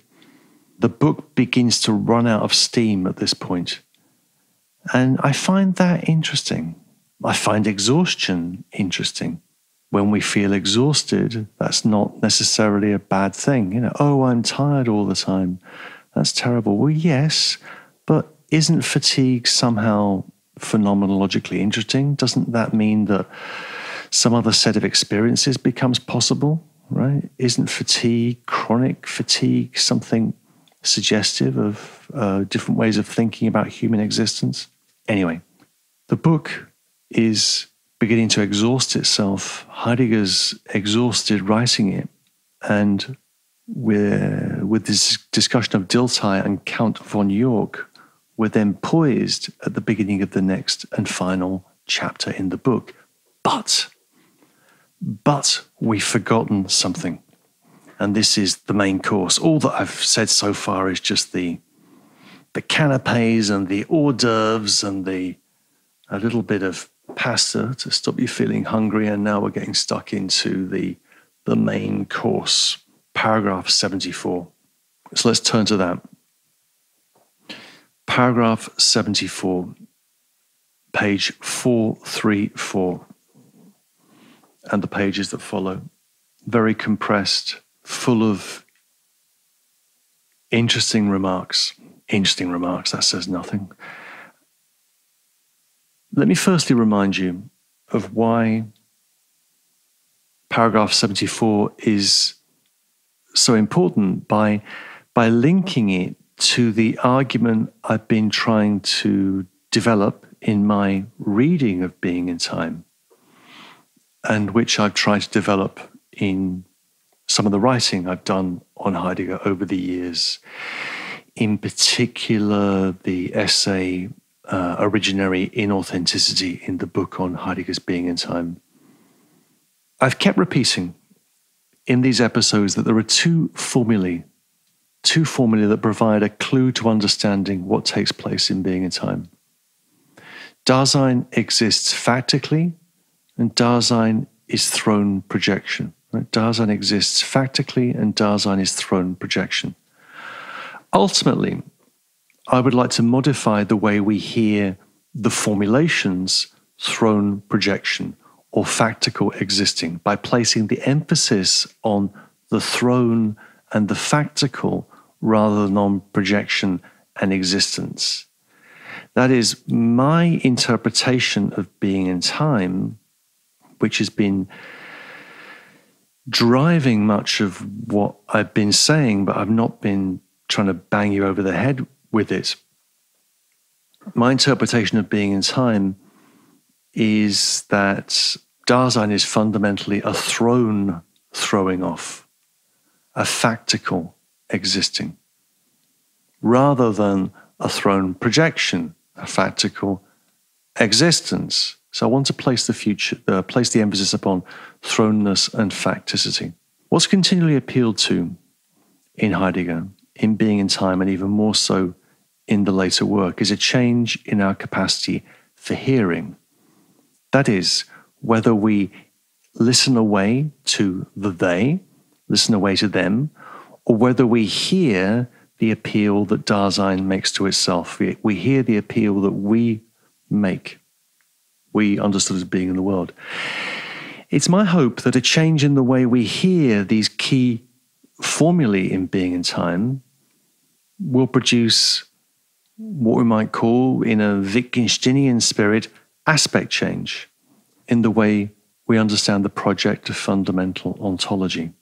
The book begins to run out of steam at this point. And I find that interesting. I find exhaustion interesting. When we feel exhausted, that's not necessarily a bad thing. You know, oh, I'm tired all the time. That's terrible. Well, yes, but isn't fatigue somehow phenomenologically interesting? Doesn't that mean that some other set of experiences becomes possible, right? Isn't fatigue, chronic fatigue, something suggestive of different ways of thinking about human existence? Anyway, the book is beginning to exhaust itself. Heidegger's exhausted writing it, and with this discussion of Dilthey and Count von York, we're then poised at the beginning of the next and final chapter in the book. But we've forgotten something. And this is the main course. All that I've said so far is just the canapes and the hors d'oeuvres and a little bit of pasta to stop you feeling hungry. And now we're getting stuck into the main course, paragraph 74. So let's turn to that. Paragraph 74, page 434, and the pages that follow. Very compressed, full of interesting remarks. Interesting remarks, that says nothing. Let me firstly remind you of why paragraph 74 is so important by linking it to the argument I've been trying to develop in my reading of Being in Time, and which I've tried to develop in some of the writing I've done on Heidegger over the years. In particular, the essay Originary Inauthenticity in the book on Heidegger's Being in Time. I've kept repeating in these episodes that there are two formulae that provide a clue to understanding what takes place in Being in Time. Dasein exists factically, and Dasein is thrown projection. Right? Dasein exists factically, and Dasein is thrown projection. Ultimately, I would like to modify the way we hear the formulations thrown projection or factical existing by placing the emphasis on the thrown and the factical rather than on projection and existence. That is my interpretation of Being in Time, which has been driving much of what I've been saying, but I've not been trying to bang you over the head with it. My interpretation of Being in Time is that Dasein is fundamentally a throwing off, a factical existing, rather than a thrown projection, a factical existence. So I want to place the emphasis upon thrownness and facticity. What's continually appealed to in Heidegger, in Being in Time, and even more so in the later work, is a change in our capacity for hearing. That is, whether we listen away to the they, listen away to them, or whether we hear the appeal that Dasein makes to itself. We hear the appeal that we make, we understood as being in the world. It's my hope that a change in the way we hear these key formulae in Being in Time will produce what we might call, in a Wittgensteinian spirit, aspect change in the way we understand the project of fundamental ontology.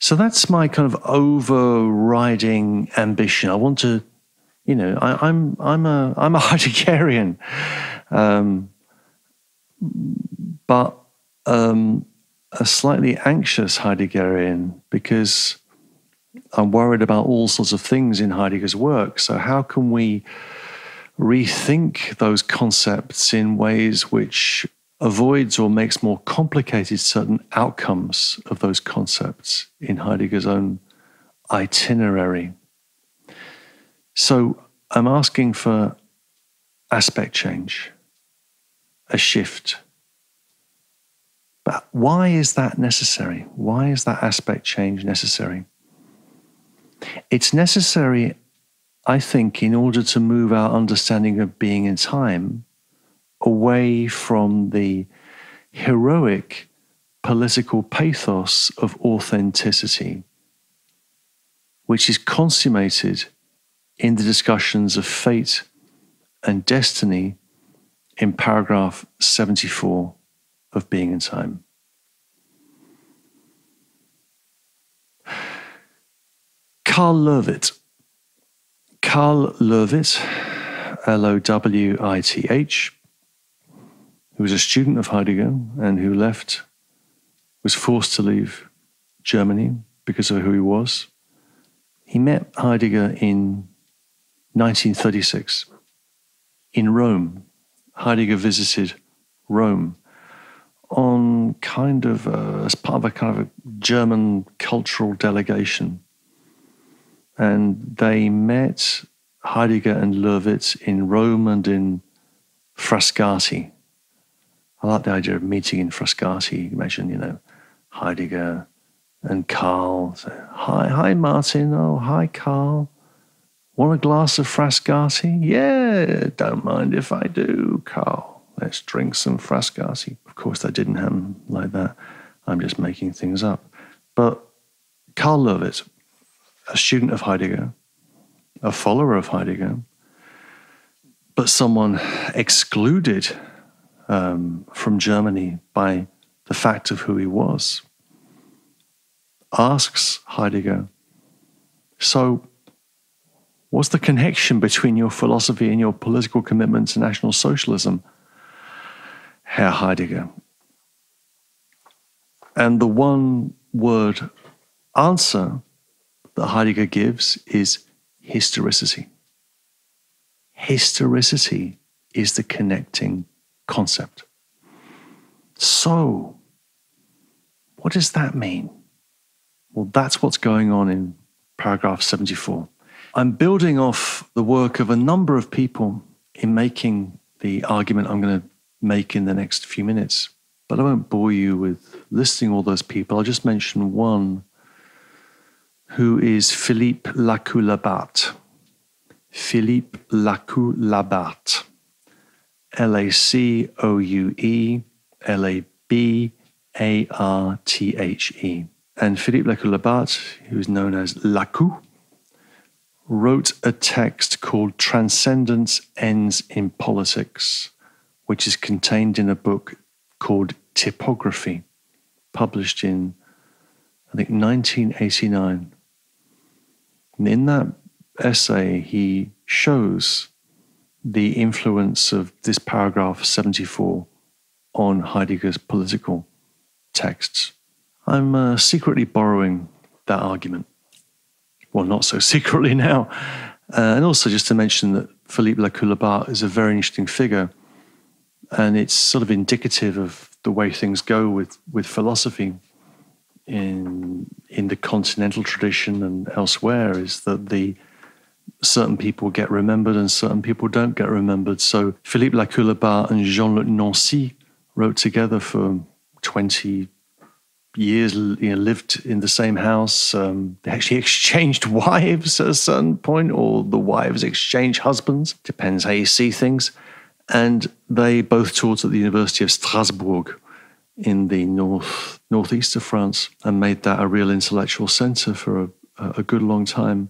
So that's my kind of overriding ambition. I want to, I'm a Heideggerian, but a slightly anxious Heideggerian, because I'm worried about all sorts of things in Heidegger's work. So how can we rethink those concepts in ways which avoids or makes more complicated certain outcomes of those concepts in Heidegger's own itinerary? So I'm asking for aspect change, a shift. But why is that necessary? Why is that aspect change necessary? It's necessary, I think, in order to move our understanding of being in time away from the heroic political pathos of authenticity, which is consummated in the discussions of fate and destiny in paragraph 74 of Being in Time. Karl Lowith, Lowith, who was a student of Heidegger and who was forced to leave Germany because of who he was. He met Heidegger in 1936 in Rome. Heidegger visited Rome on as part of a kind of a German cultural delegation. And they met, Heidegger and Lowith, in Rome and in Frascati. I like the idea of meeting in Frascati. Imagine, Heidegger and Karl. Hi, Martin. Oh, hi, Karl. Want a glass of Frascati? Yeah, don't mind if I do, Karl. Let's drink some Frascati. Of course, that didn't happen like that. I'm just making things up. But Karl Lowith, a student of Heidegger, a follower of Heidegger, but someone excluded from Germany by the fact of who he was, asks Heidegger, so what's the connection between your philosophy and your political commitment to National Socialism, Herr Heidegger? And the one-word answer that Heidegger gives is historicity. Historicity is the connecting concept. So, what does that mean? Well, that's what's going on in paragraph 74. I'm building off the work of a number of people in making the argument I'm going to make in the next few minutes. But I won't bore you with listing all those people. I'll just mention one, who is Philippe Lacoue-Labarthe. Philippe Lacoue-Labarthe. Lacoue-Labarthe. And Philippe Lacoue-Labarthe, who is known as Lacoue, wrote a text called Transcendence Ends in Politics, which is contained in a book called Typography, published in, I think, 1989. And in that essay, he shows the influence of this paragraph 74 on Heidegger's political texts. I'm secretly borrowing that argument. Well, not so secretly now. And also just to mention that Philippe Lacoue-Labarthe is a very interesting figure, and it's sort of indicative of the way things go with philosophy in the continental tradition and elsewhere, is that certain people get remembered and certain people don't get remembered. So Philippe Lacoue-Labarthe and Jean-Luc Nancy wrote together for 20 years, lived in the same house. They actually exchanged wives at a certain point, or the wives exchanged husbands. Depends how you see things. And they both taught at the University of Strasbourg in the northeast of France, and made that a real intellectual center for a good long time.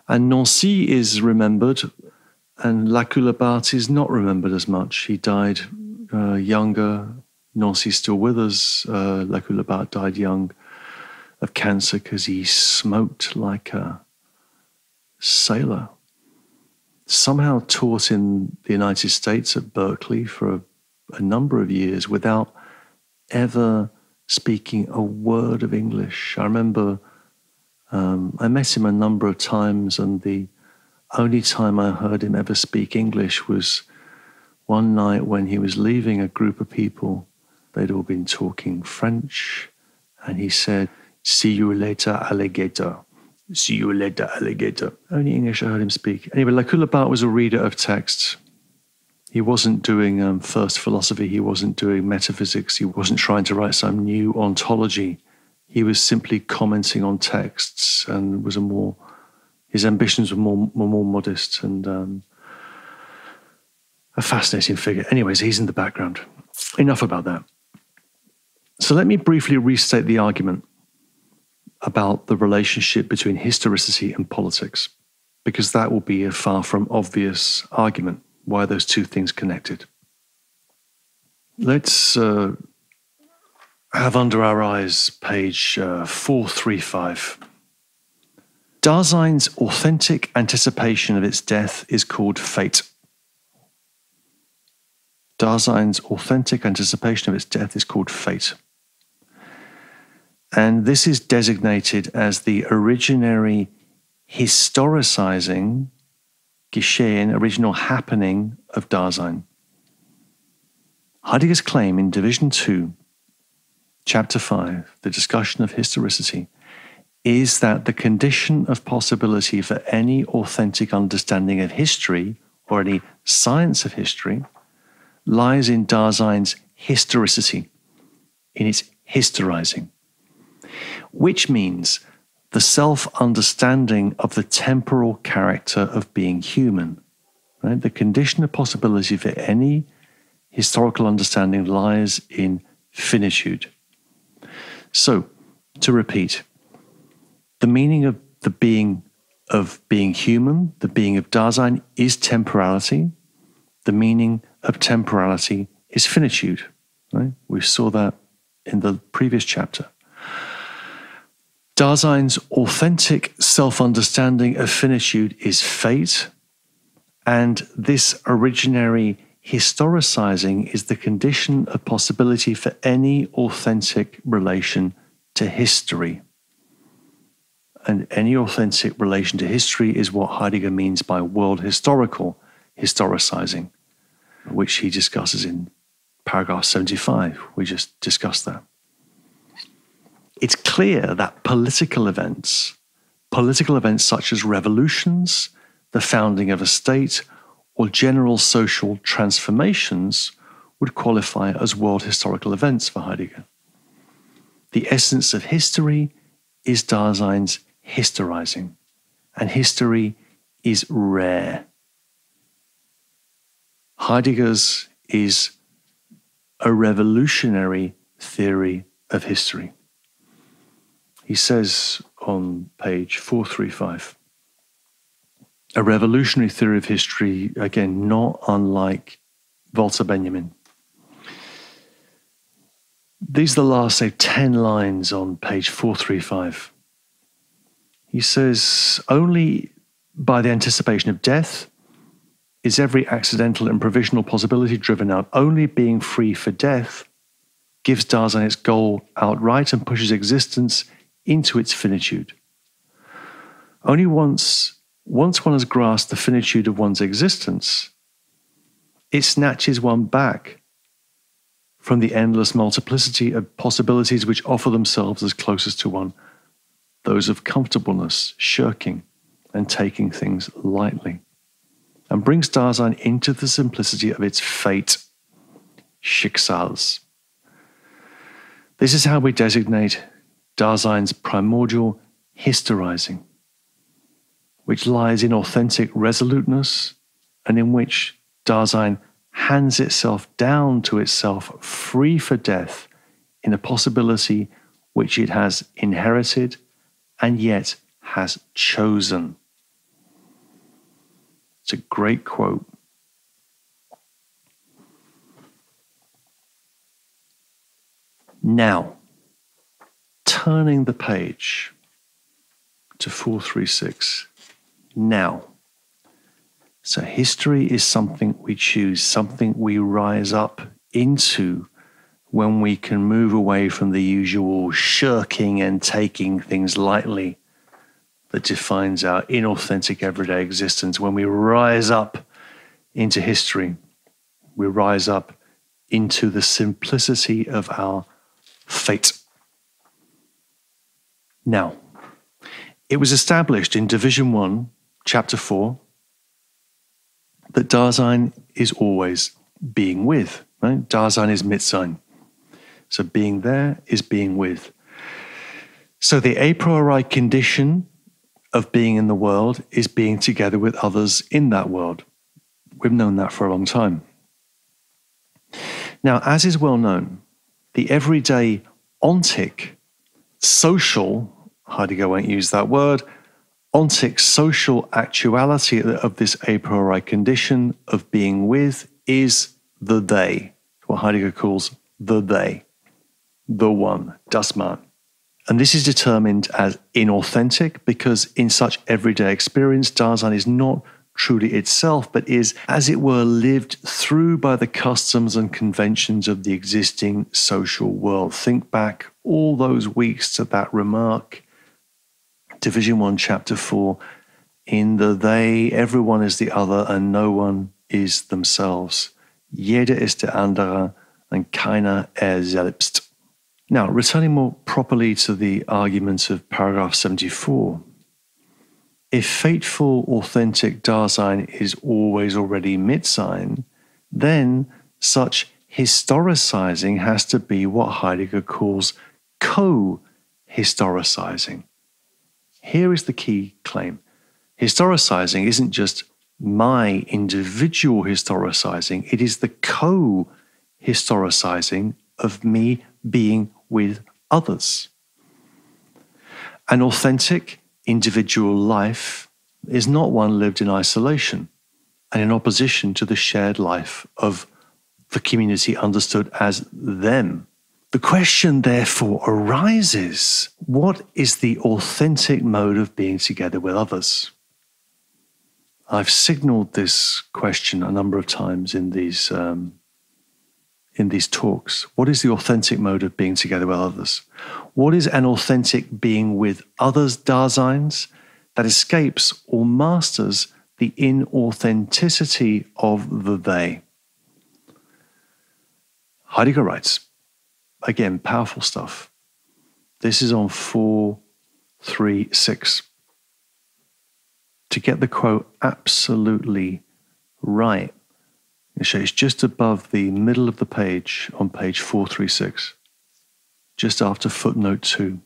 And Nancy is remembered, and Lacoulabart is not remembered as much. He died younger. Nancy's still with us. Lacoulabart died young of cancer because he smoked like a sailor. Somehow taught in the United States at Berkeley for a number of years without ever speaking a word of English. I remember I met him a number of times, and the only time I heard him ever speak English was one night when he was leaving a group of people. They'd all been talking French, and he said, "See you later, alligator. See you later, alligator." Only English I heard him speak. Anyway, Lacoulabart was a reader of texts. He wasn't doing first philosophy. He wasn't doing metaphysics. He wasn't trying to write some new ontology. He was simply commenting on texts, and his ambitions were more modest, and a fascinating figure. Anyways, he's in the background. Enough about that. So let me briefly restate the argument about the relationship between historicity and politics, because that will be a far from obvious argument. Why are those two things connected? Let's have under our eyes page 435. Dasein's authentic anticipation of its death is called fate. Dasein's authentic anticipation of its death is called fate. And this is designated as the originary historicizing, Geschehen, original happening of Dasein. Heidegger's claim in Division 2, Chapter 5, the discussion of historicity, is that the condition of possibility for any authentic understanding of history, or any science of history, lies in Dasein's historicity, in its historizing, which means the self-understanding of the temporal character of being human. Right? The condition of possibility for any historical understanding lies in finitude. So, to repeat, the meaning of the being human, the being of Dasein, is temporality. The meaning of temporality is finitude. Right? We saw that in the previous chapter. Dasein's authentic self-understanding of finitude is fate, and this originary historicizing is the condition of possibility for any authentic relation to history. And any authentic relation to history is what Heidegger means by world historical historicizing, which he discusses in paragraph 75. We just discussed that. It's clear that political events such as revolutions, the founding of a state, or general social transformations would qualify as world historical events for Heidegger. The essence of history is Dasein's historizing, and history is rare. Heidegger's is a revolutionary theory of history. He says on page 435, a revolutionary theory of history, again, not unlike Walter Benjamin. These are the last, 10 lines on page 435. He says, only by the anticipation of death is every accidental and provisional possibility driven out. Only being free for death gives Dasein its goal outright and pushes existence into its finitude. Only once one has grasped the finitude of one's existence, it snatches one back from the endless multiplicity of possibilities which offer themselves as closest to one, those of comfortableness, shirking, and taking things lightly, and brings Dasein into the simplicity of its fate, Schicksals. This is how we designate Dasein's primordial historizing, which lies in authentic resoluteness and in which Dasein hands itself down to itself free for death in a possibility which it has inherited and yet has chosen. It's a great quote. Now, turning the page to 436. Now. So history is something we choose, something we rise up into when we can move away from the usual shirking and taking things lightly that defines our inauthentic everyday existence. When we rise up into history, we rise up into the simplicity of our fate. Now, it was established in Division 1, Chapter 4, that Dasein is always being with. Right? Dasein is Mitsein. So being there is being with. So the a priori condition of being in the world is being together with others in that world. We've known that for a long time. Now, as is well known, the everyday ontic social, Heidegger won't use that word, ontic social actuality of this a priori condition of being with is the they, what Heidegger calls the they, the one, das Man. And this is determined as inauthentic because in such everyday experience, Dasein is not truly itself, but is, as it were, lived through by the customs and conventions of the existing social world. Think back all those weeks to that remark, Division 1, Chapter 4, in the they, everyone is the other and no one is themselves. Jeder ist der andere und keiner selbst. Now, returning more properly to the argument of paragraph 74, if fateful, authentic Dasein is always already Mitsein, then such historicizing has to be what Heidegger calls co-historicizing. Here is the key claim. Historicizing isn't just my individual historicizing, it is the co-historicizing of me being with others. An authentic individual life is not one lived in isolation and in opposition to the shared life of the community understood as them. The question therefore arises, what is the authentic mode of being together with others? I've signaled this question a number of times in these talks. What is the authentic mode of being together with others? What is an authentic being with others Daseins that escapes or masters the inauthenticity of the they? Heidegger writes, again, powerful stuff. This is on 436. To get the quote absolutely right, it's just above the middle of the page on page 436, just after footnote 2.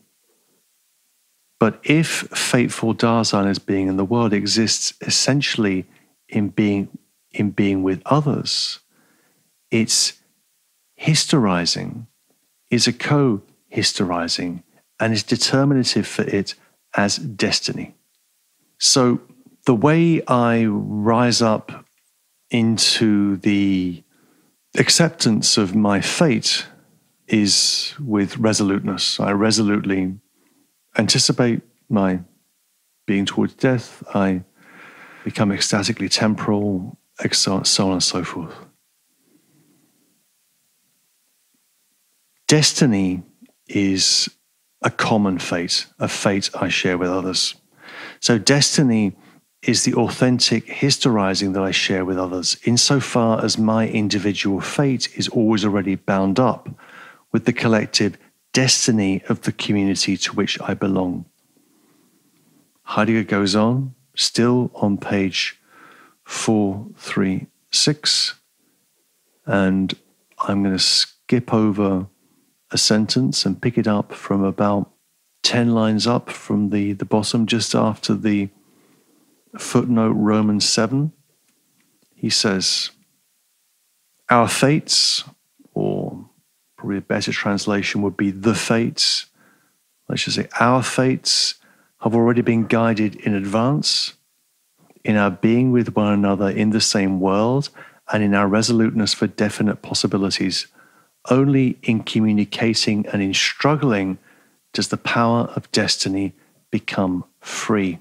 But if fateful Dasein as being in the world exists essentially in being with others, its historizing is a co-historizing and is determinative for it as destiny. So the way I rise up into the acceptance of my fate is with resoluteness. I resolutely anticipate my being towards death. I become ecstatically temporal, so on and so forth. Destiny is a common fate, a fate I share with others. So destiny is the authentic historizing that I share with others, insofar as my individual fate is always already bound up with the collective destiny of the community to which I belong. Heidegger goes on, still on page 436, and I'm going to skip over a sentence and pick it up from about 10 lines up from the bottom, just after the footnote Romans 7. He says, our fates, or probably a better translation would be the fates, let's just say our fates have already been guided in advance in our being with one another in the same world, and in our resoluteness for definite possibilities. Only in communicating and in struggling does the power of destiny become free.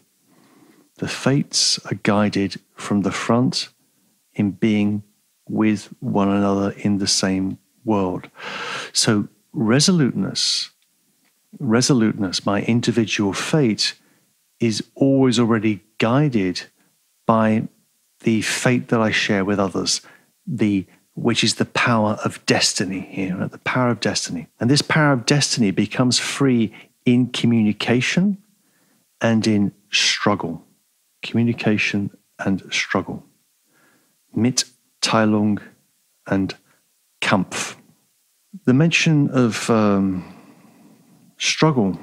The fates are guided from the front in being with one another in the same world. So resoluteness, my individual fate, is always already guided by the fate that I share with others, which is the power of destiny here, right? The power of destiny. And this power of destiny becomes free in communication and in struggle. Communication and struggle. Mitteilung and Kampf. The mention of struggle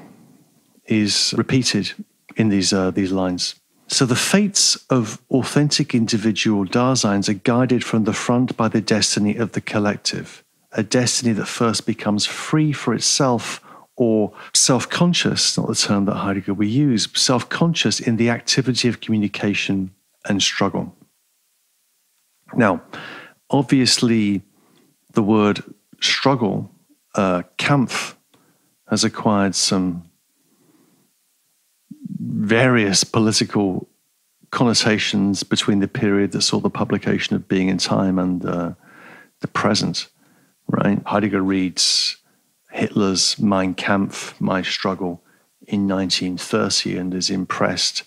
is repeated in these lines. So the fates of authentic individual Daseins are guided from the front by the destiny of the collective, a destiny that first becomes free for itself, or self-conscious, not the term that Heidegger will use, self-conscious in the activity of communication and struggle. Now, obviously, the word struggle, Kampf, has acquired some various political connotations between the period that saw the publication of Being in Time and the present, right? Heidegger reads Hitler's Mein Kampf, My Struggle, in 1930 and is impressed.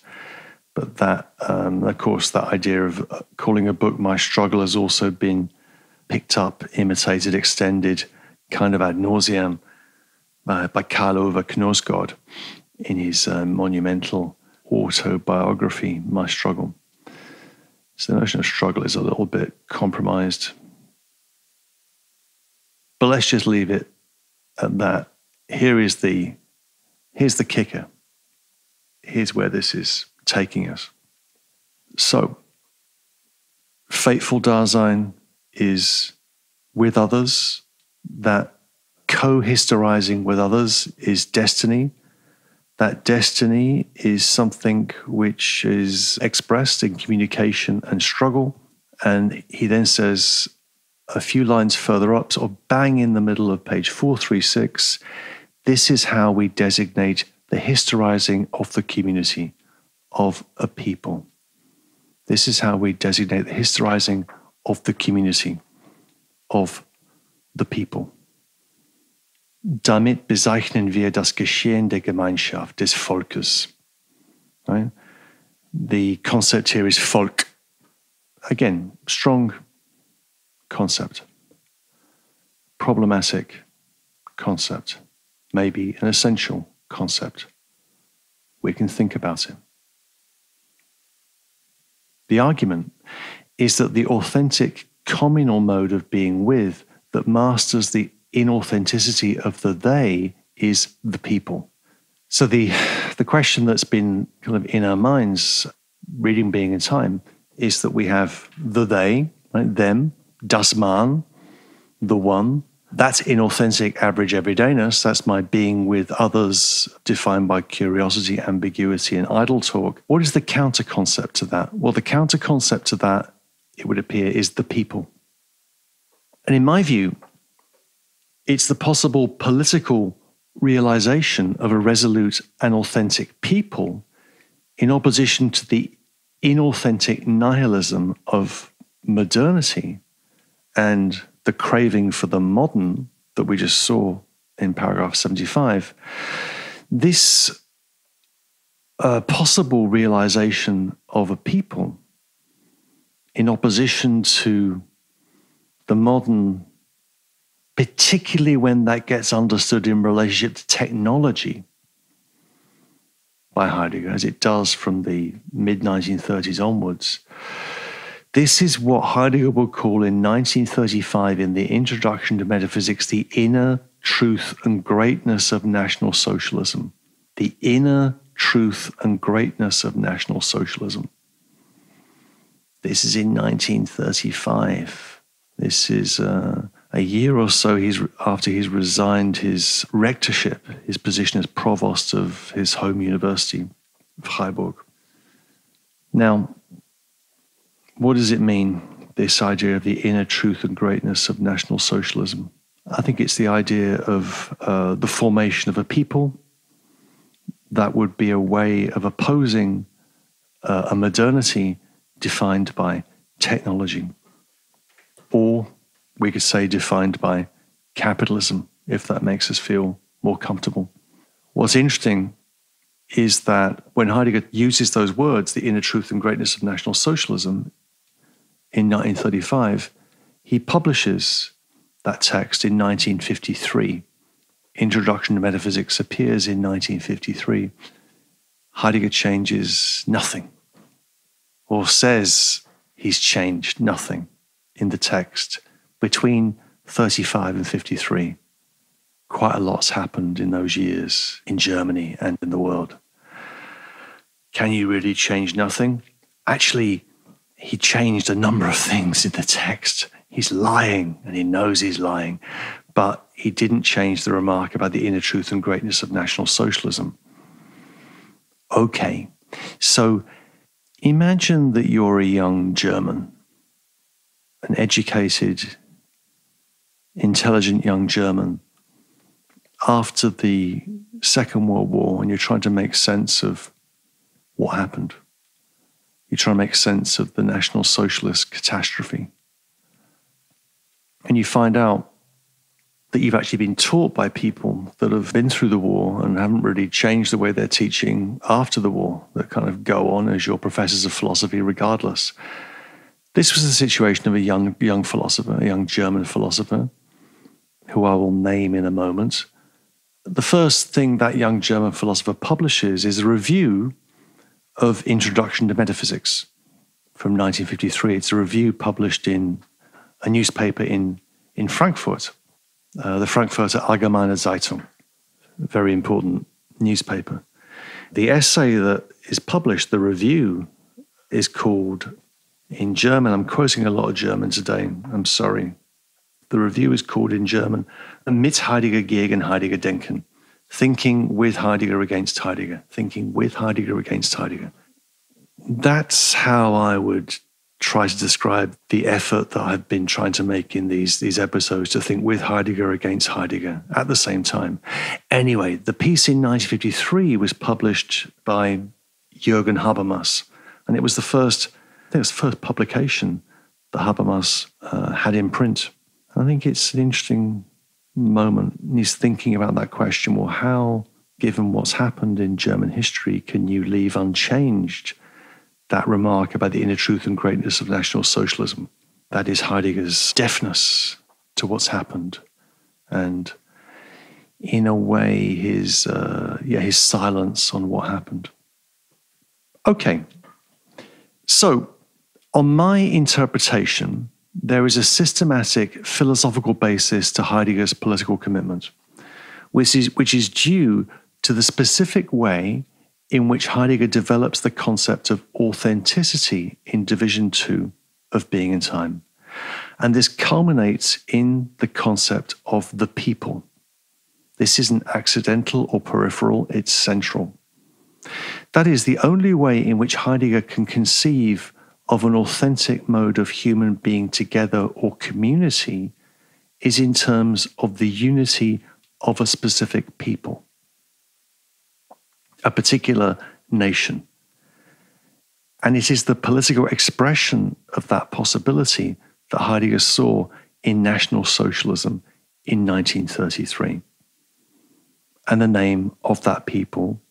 But that, of course, that idea of calling a book My Struggle has also been picked up, imitated, extended, kind of ad nauseam by Karl Ove Knausgård in his monumental autobiography, My Struggle. So the notion of struggle is a little bit compromised. But let's just leave it at that. Here's the kicker. Here's where this is taking us. So, fateful Dasein is with others. That co-historizing with others is destiny. That destiny is something which is expressed in communication and struggle. And he then says a few lines further up, sort of bang in the middle of page 436, this is how we designate the historizing of the community, of a people. This is how we designate the historizing of the community, of the people. Damit bezeichnen wir das Geschehen der Gemeinschaft, des Volkes. Right? The concept here is Volk. Again, strong concept. Problematic concept. Maybe an essential concept. We can think about it. The argument is that the authentic communal mode of being with that masters the inauthenticity of the they is the people. So the question that's been kind of in our minds, reading Being in Time, is that we have the they, right? Them, das Man, the one. That's inauthentic average everydayness. That's my being with others defined by curiosity, ambiguity, and idle talk. What is the counter concept to that? Well, the counter concept to that, it would appear, is the people. And in my view, it's the possible political realization of a resolute and authentic people in opposition to the inauthentic nihilism of modernity and the craving for the modern that we just saw in paragraph 75. This possible realization of a people in opposition to the modern, particularly when that gets understood in relationship to technology by Heidegger, as it does from the mid-1930s onwards. This is what Heidegger would call in 1935 in the Introduction to Metaphysics the inner truth and greatness of National Socialism. The inner truth and greatness of National Socialism. This is in 1935. This is a year or so after he's resigned his rectorship, his position as provost of his home university of Freiburg. Now, what does it mean, this idea of the inner truth and greatness of National Socialism? I think it's the idea of the formation of a people that would be a way of opposing a modernity defined by technology, or we could say defined by capitalism, if that makes us feel more comfortable. What's interesting is that when Heidegger uses those words, the inner truth and greatness of National Socialism, in 1935, he publishes that text in 1953. Introduction to Metaphysics appears in 1953. Heidegger changes nothing, or says he's changed nothing in the text between 35 and 53. Quite a lot's happened in those years in Germany and in the world. Can you really change nothing? Actually, he changed a number of things in the text. He's lying, and he knows he's lying, but he didn't change the remark about the inner truth and greatness of National Socialism. Okay, so imagine that you're a young German, an educated, intelligent young German, after the Second World War, and you're trying to make sense of what happened. You're trying to make sense of the National Socialist catastrophe. And you find out that you've actually been taught by people that have been through the war and haven't really changed the way they're teaching after the war, that kind of go on as your professors of philosophy regardless. This was the situation of a young philosopher, a young German philosopher, who I will name in a moment. The first thing that young German philosopher publishes is a review of Introduction to Metaphysics from 1953. It's a review published in a newspaper in Frankfurt, the Frankfurter Allgemeine Zeitung, a very important newspaper. The essay that is published, the review, is called, in German, I'm quoting a lot of German today, I'm sorry. The review is called in German, Mit Heidegger gegen Heidegger denken. Thinking with Heidegger against Heidegger. Thinking with Heidegger against Heidegger. That's how I would try to describe the effort that I've been trying to make in these episodes, to think with Heidegger against Heidegger at the same time. Anyway, the piece in 1953 was published by Jürgen Habermas, and it was the first publication that Habermas had in print. I think it's an interesting moment. And he's thinking about that question, well, how, given what's happened in German history, can you leave unchanged that remark about the inner truth and greatness of National Socialism? That is Heidegger's deafness to what's happened, and in a way his silence on what happened. Okay, so on my interpretation, there is a systematic philosophical basis to Heidegger's political commitment, which is due to the specific way in which Heidegger develops the concept of authenticity in Division 2 of Being and Time. And this culminates in the concept of the people. This isn't accidental or peripheral, it's central. That is the only way in which Heidegger can conceive of an authentic mode of human being together or community is in terms of the unity of a specific people, a particular nation. And it is the political expression of that possibility that Heidegger saw in National Socialism in 1933. And the name of that people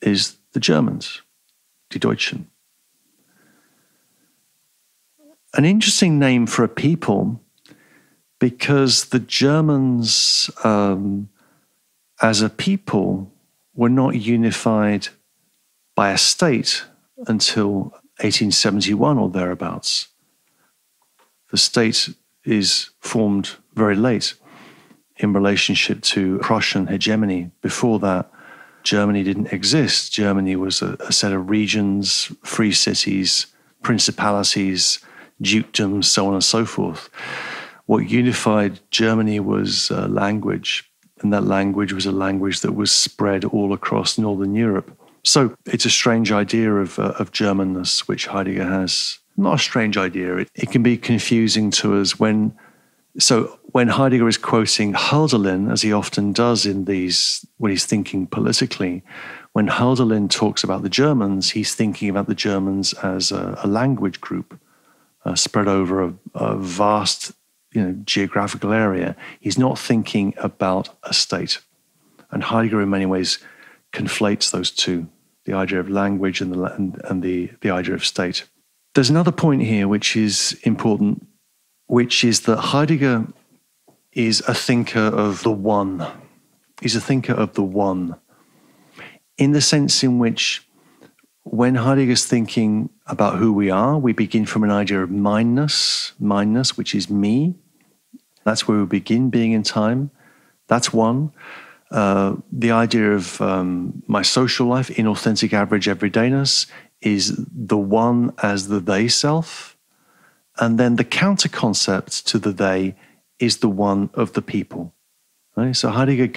is the Germans, die Deutschen. An interesting name for a people, because the Germans as a people were not unified by a state until 1871 or thereabouts. The state is formed very late in relationship to Prussian hegemony. Before that, Germany didn't exist. Germany was a set of regions, free cities, principalities, dukedoms, so on and so forth. What unified Germany was language, and that language was a language that was spread all across Northern Europe. So it's a strange idea of Germanness which Heidegger has not a strange idea. It can be confusing to us when Heidegger is quoting Hölderlin, as he often does in these, when he's thinking politically, when Hölderlin talks about the Germans, he's thinking about the Germans as a language group spread over a vast, geographical area. He's not thinking about a state. And Heidegger, in many ways, conflates those two, the idea of language and the idea of state. There's another point here which is important, which is that Heidegger is a thinker of the one. He's a thinker of the one, in the sense in which when Heidegger's thinking about who we are, we begin from an idea of mindness, which is me. That's where we begin being in time. That's one. The idea of my social life, inauthentic average everydayness, is the one as the they self. And then the counter concept to the they is the one of the people. Right? So Heidegger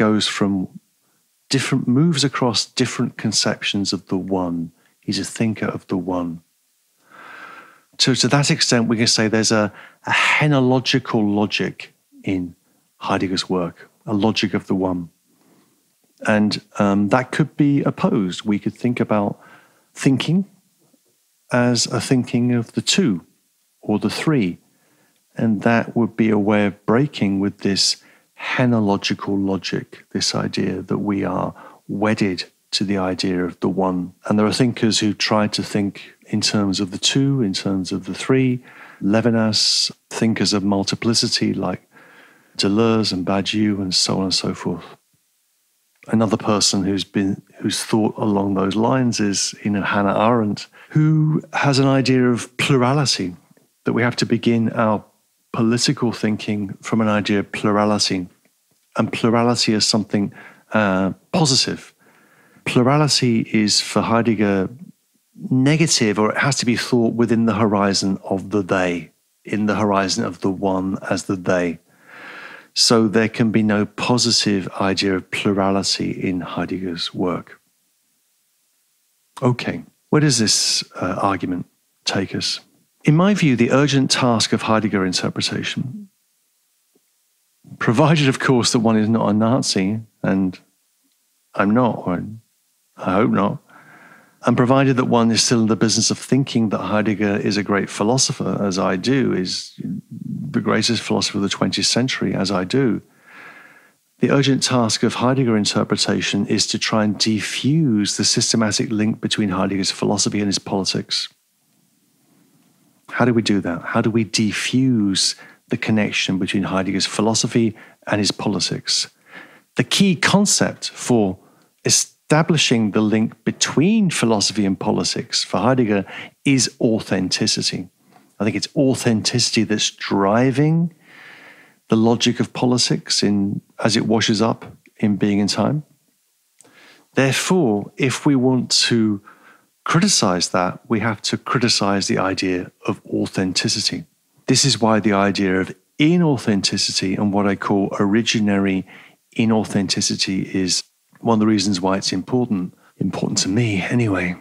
moves across different conceptions of the one. He's a thinker of the one. So to that extent, we can say there's a henological logic in Heidegger's work, a logic of the one. And that could be opposed. We could think about thinking as a thinking of the two or the three. And that would be a way of breaking with this henological logic, this idea that we are wedded to the idea of the one. And there are thinkers who try to think in terms of the two, in terms of the three. Levinas, thinkers of multiplicity like Deleuze and Badiou and so on and so forth. Another person who's thought along those lines is Hannah Arendt, who has an idea of plurality, that we have to begin our political thinking from an idea of plurality, and plurality as something positive. Plurality is, for Heidegger, negative, or it has to be thought within the horizon of the they, in the horizon of the one as the they. So there can be no positive idea of plurality in Heidegger's work. Okay, where does this argument take us? In my view, the urgent task of Heidegger interpretation, provided, of course, that one is not a Nazi, and I'm not, or I hope not, and provided that one is still in the business of thinking that Heidegger is a great philosopher, as I do, is the greatest philosopher of the 20th century, as I do, the urgent task of Heidegger interpretation is to try and defuse the systematic link between Heidegger's philosophy and his politics. How do we do that? How do we defuse the connection between Heidegger's philosophy and his politics? The key concept for establishing the link between philosophy and politics for Heidegger is authenticity. I think it's authenticity that's driving the logic of politics as it washes up in Being in Time. Therefore, if we want to criticize that, we have to criticize the idea of authenticity. This is why the idea of inauthenticity and what I call originary inauthenticity is one of the reasons why it's important to me anyway.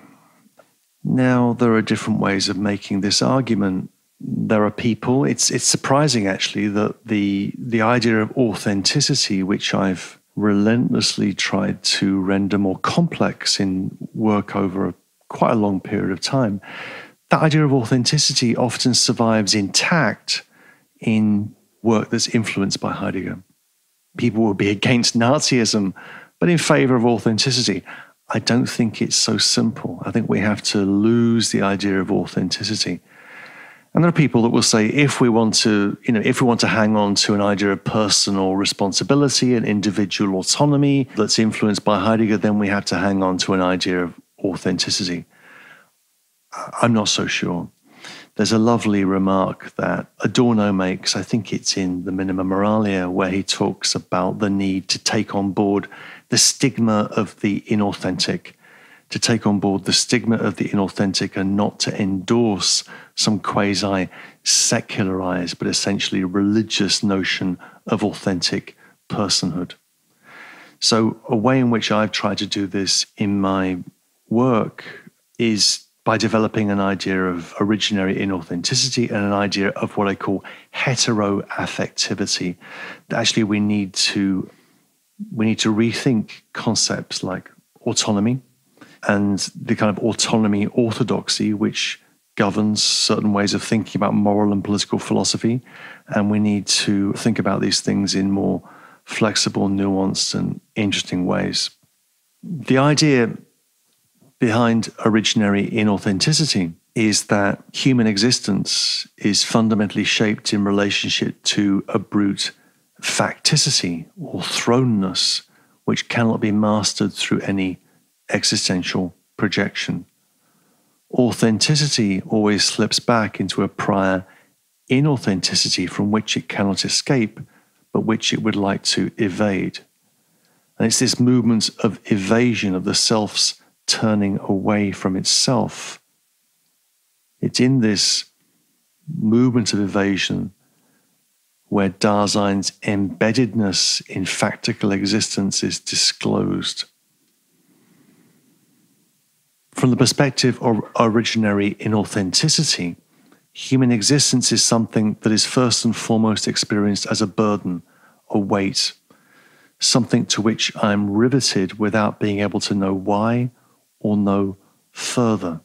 Now, there are different ways of making this argument. There are people, it's surprising actually that the idea of authenticity, which I've relentlessly tried to render more complex in work over quite a long period of time, that idea of authenticity often survives intact in work that's influenced by Heidegger. People will be against Nazism, but in favor of authenticity. I don't think it's so simple. I think we have to lose the idea of authenticity. And there are people that will say, if we want to hang on to an idea of personal responsibility and individual autonomy that's influenced by Heidegger, then we have to hang on to an idea of authenticity. I'm not so sure. There's a lovely remark that Adorno makes, I think it's in the Minima Moralia, where he talks about the need to take on board the stigma of the inauthentic, and not to endorse some quasi-secularized but essentially religious notion of authentic personhood. So a way in which I've tried to do this in my work is by developing an idea of originary inauthenticity and an idea of what I call heteroaffectivity. Actually, we need to rethink concepts like autonomy and the kind of autonomy orthodoxy which governs certain ways of thinking about moral and political philosophy. And we need to think about these things in more flexible, nuanced, and interesting ways. The idea behind originary inauthenticity is that human existence is fundamentally shaped in relationship to a brute facticity or thrownness, which cannot be mastered through any existential projection. Authenticity always slips back into a prior inauthenticity from which it cannot escape, but which it would like to evade. And it's this movement of evasion of the self's turning away from itself. It's in this movement of evasion where Dasein's embeddedness in factical existence is disclosed. From the perspective of originary inauthenticity, human existence is something that is first and foremost experienced as a burden, a weight, something to which I am riveted without being able to know why or know further.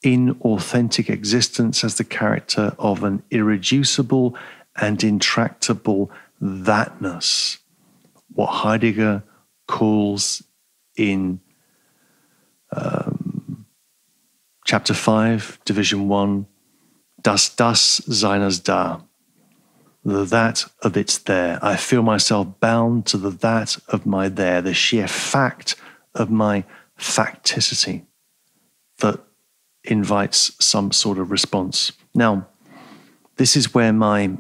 Inauthentic existence has the character of an irreducible and intractable thatness, what Heidegger calls in Chapter 5, Division 1, Das seines Da, the that of its there. I feel myself bound to the that of my there, the sheer fact of my facticity that invites some sort of response. Now, this is where my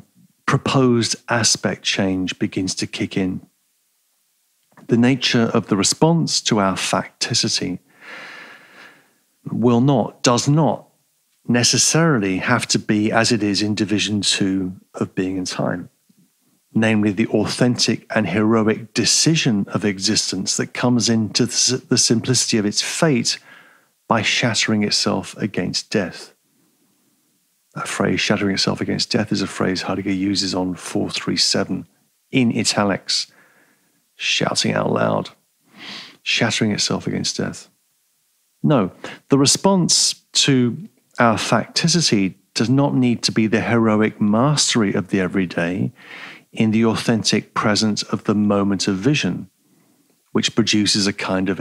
proposed aspect change begins to kick in. The nature of the response to our facticity does not necessarily have to be as it is in Division 2 of Being and Time, namely the authentic and heroic decision of existence that comes into the simplicity of its fate by shattering itself against death. That phrase, shattering itself against death, is a phrase Heidegger uses on 437 in italics, shouting out loud, shattering itself against death. No, the response to our facticity does not need to be the heroic mastery of the everyday in the authentic presence of the moment of vision, which produces a kind of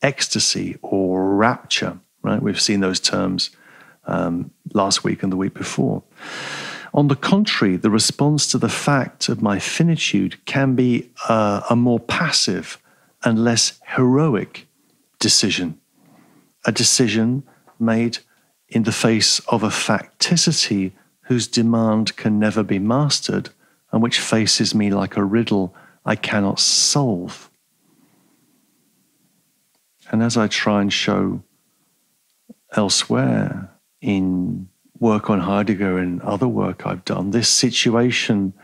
ecstasy or rapture, right? We've seen those terms last week and the week before. On the contrary, the response to the fact of my finitude can be a more passive and less heroic decision, a decision made in the face of a facticity whose demand can never be mastered and which faces me like a riddle I cannot solve. And as I try and show elsewhere in work on Heidegger and other work I've done, this situation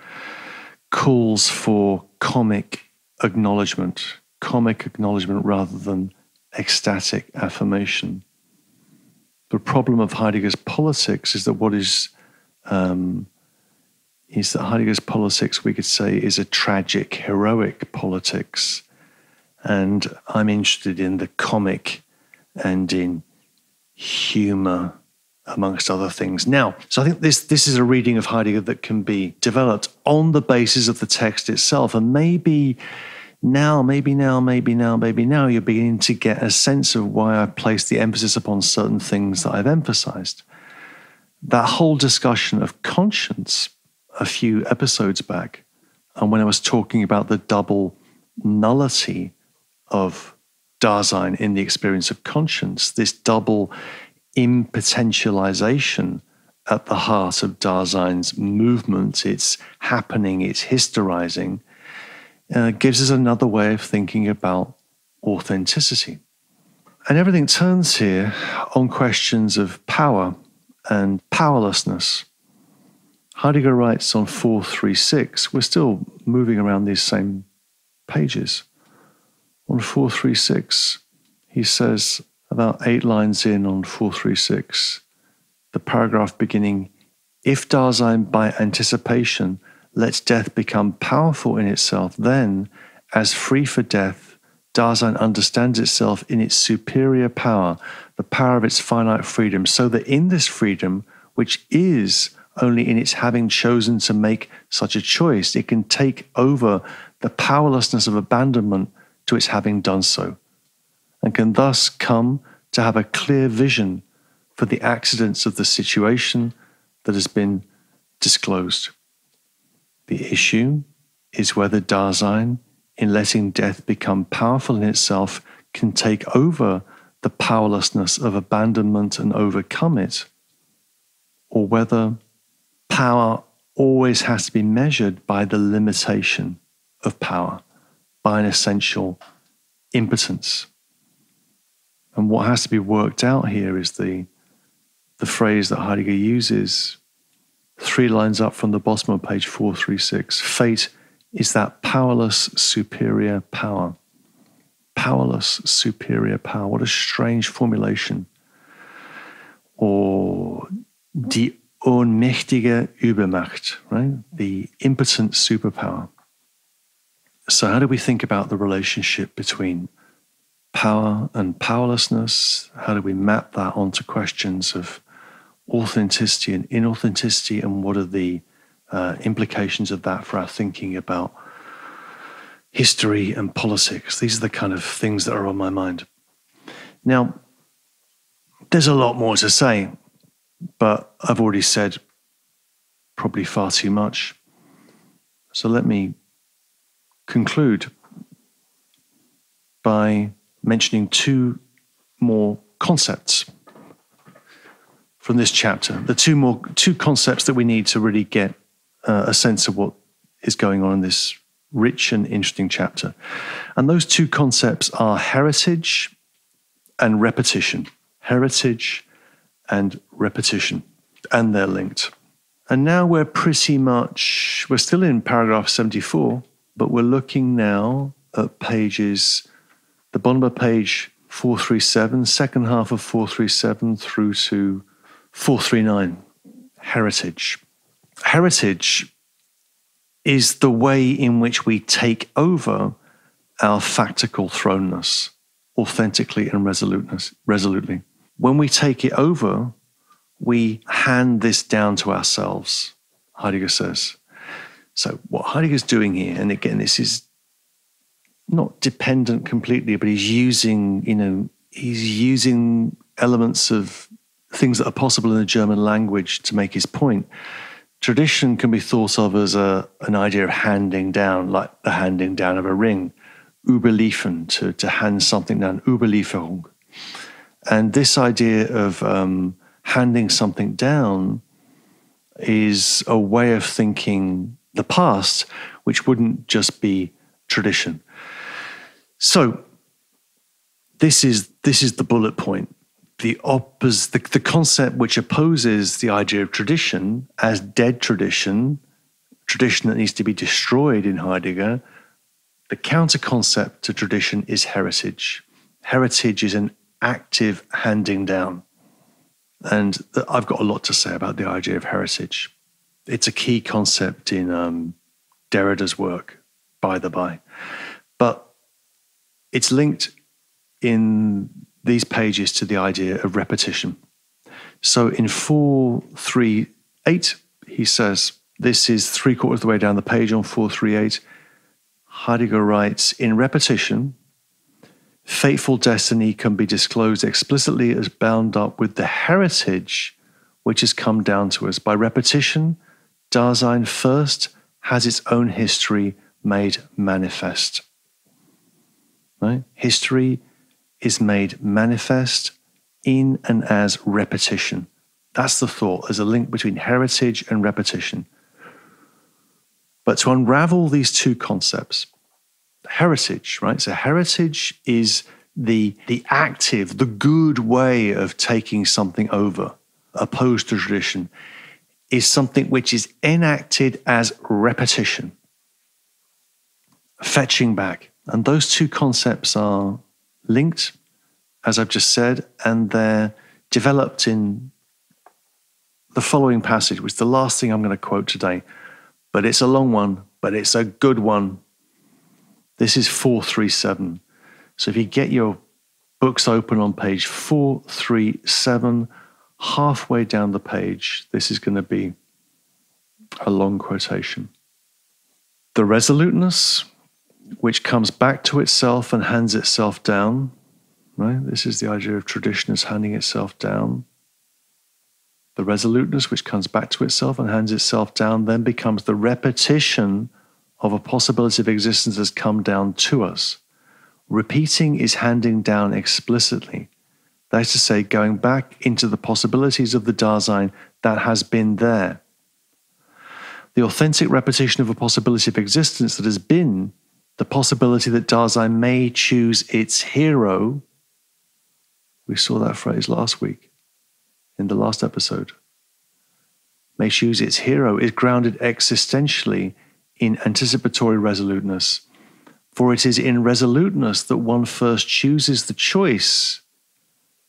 calls for comic acknowledgement rather than ecstatic affirmation. The problem of Heidegger's politics is that Heidegger's politics, we could say, is a tragic, heroic politics. And I'm interested in the comic and in humor, amongst other things. Now, so I think this is a reading of Heidegger that can be developed on the basis of the text itself. And maybe now, you're beginning to get a sense of why I placed the emphasis upon certain things that I've emphasized. That whole discussion of conscience a few episodes back, and when I was talking about the double nullity of Dasein in the experience of conscience, this double impotentialization at the heart of Dasein's movement, its happening, its historizing, gives us another way of thinking about authenticity. And everything turns here on questions of power and powerlessness. Heidegger writes on 436, we're still moving around these same pages. On 436, he says, about 8 lines in on 436, the paragraph beginning, if Dasein by anticipation lets death become powerful in itself, then, as free for death, Dasein understands itself in its superior power, the power of its finite freedom, so that in this freedom, which is only in its having chosen to make such a choice, it can take over the powerlessness of abandonment to its having done so, and can thus come to have a clear vision for the accidents of the situation that has been disclosed. The issue is whether Dasein, in letting death become powerful in itself, can take over the powerlessness of abandonment and overcome it, or whether power always has to be measured by the limitation of power, by an essential impotence. And what has to be worked out here is the phrase that Heidegger uses 3 lines up from the bottom of page 436. Fate is that powerless superior power. Powerless superior power. What a strange formulation. Or die ohnmächtige Übermacht, right? The impotent superpower. So how do we think about the relationship between power and powerlessness? How do we map that onto questions of authenticity and inauthenticity, and what are the implications of that for our thinking about history and politics? These are the kind of things that are on my mind. Now, there's a lot more to say, but I've already said probably far too much. So let me conclude by mentioning 2 more concepts from this chapter. The two concepts that we need to really get a sense of what is going on in this rich and interesting chapter. And those 2 concepts are heritage and repetition. Heritage and repetition. And they're linked. And now we're still in paragraph 74, but we're looking now at the bottom of page 437, second half of 437 through to 439, heritage. Heritage is the way in which we take over our factical thrownness, authentically and resolutely. When we take it over, we hand this down to ourselves, Heidegger says. So what Heidegger's doing here, and again, this is not dependent completely, but he's using elements of things that are possible in the German language to make his point. Tradition can be thought of as an idea of handing down, like the handing down of a ring, überliefern, to hand something down, Überlieferung. And this idea of handing something down is a way of thinking the past, which wouldn't just be tradition. So this is the bullet point. The concept which opposes the idea of tradition as dead tradition that needs to be destroyed in Heidegger. The counter concept to tradition is heritage. Heritage is an active handing down. And I've got a lot to say about the idea of heritage. It's a key concept in Derrida's work, by the by. But it's linked in these pages to the idea of repetition. So in 438, he says, this is 3/4 of the way down the page on 438, Heidegger writes, in repetition, fateful destiny can be disclosed explicitly as bound up with the heritage which has come down to us. By repetition, Dasein first has its own history made manifest. Right? History is made manifest in and as repetition. That's the thought. There's a link between heritage and repetition. But to unravel these 2 concepts, heritage, right? So heritage is the active, the good way of taking something over, opposed to tradition, is something which is enacted as repetition, fetching back. And those 2 concepts are linked as I've just said, and they're developed in the following passage, which is the last thing I'm going to quote today. But it's a long one, but it's a good one. This is 437. So if you get your books open on page 437, halfway down the page, this is going to be a long quotation. The resoluteness which comes back to itself and hands itself down, right? This is the idea of tradition as handing itself down. The resoluteness which comes back to itself and hands itself down then becomes the repetition of a possibility of existence that's come down to us. Repeating is handing down explicitly. That is to say, going back into the possibilities of the Dasein that has been there. The authentic repetition of a possibility of existence that has been the possibility that Dasein may choose its hero. We saw that phrase last week in the last episode. May choose its hero is grounded existentially in anticipatory resoluteness. For it is in resoluteness that one first chooses the choice.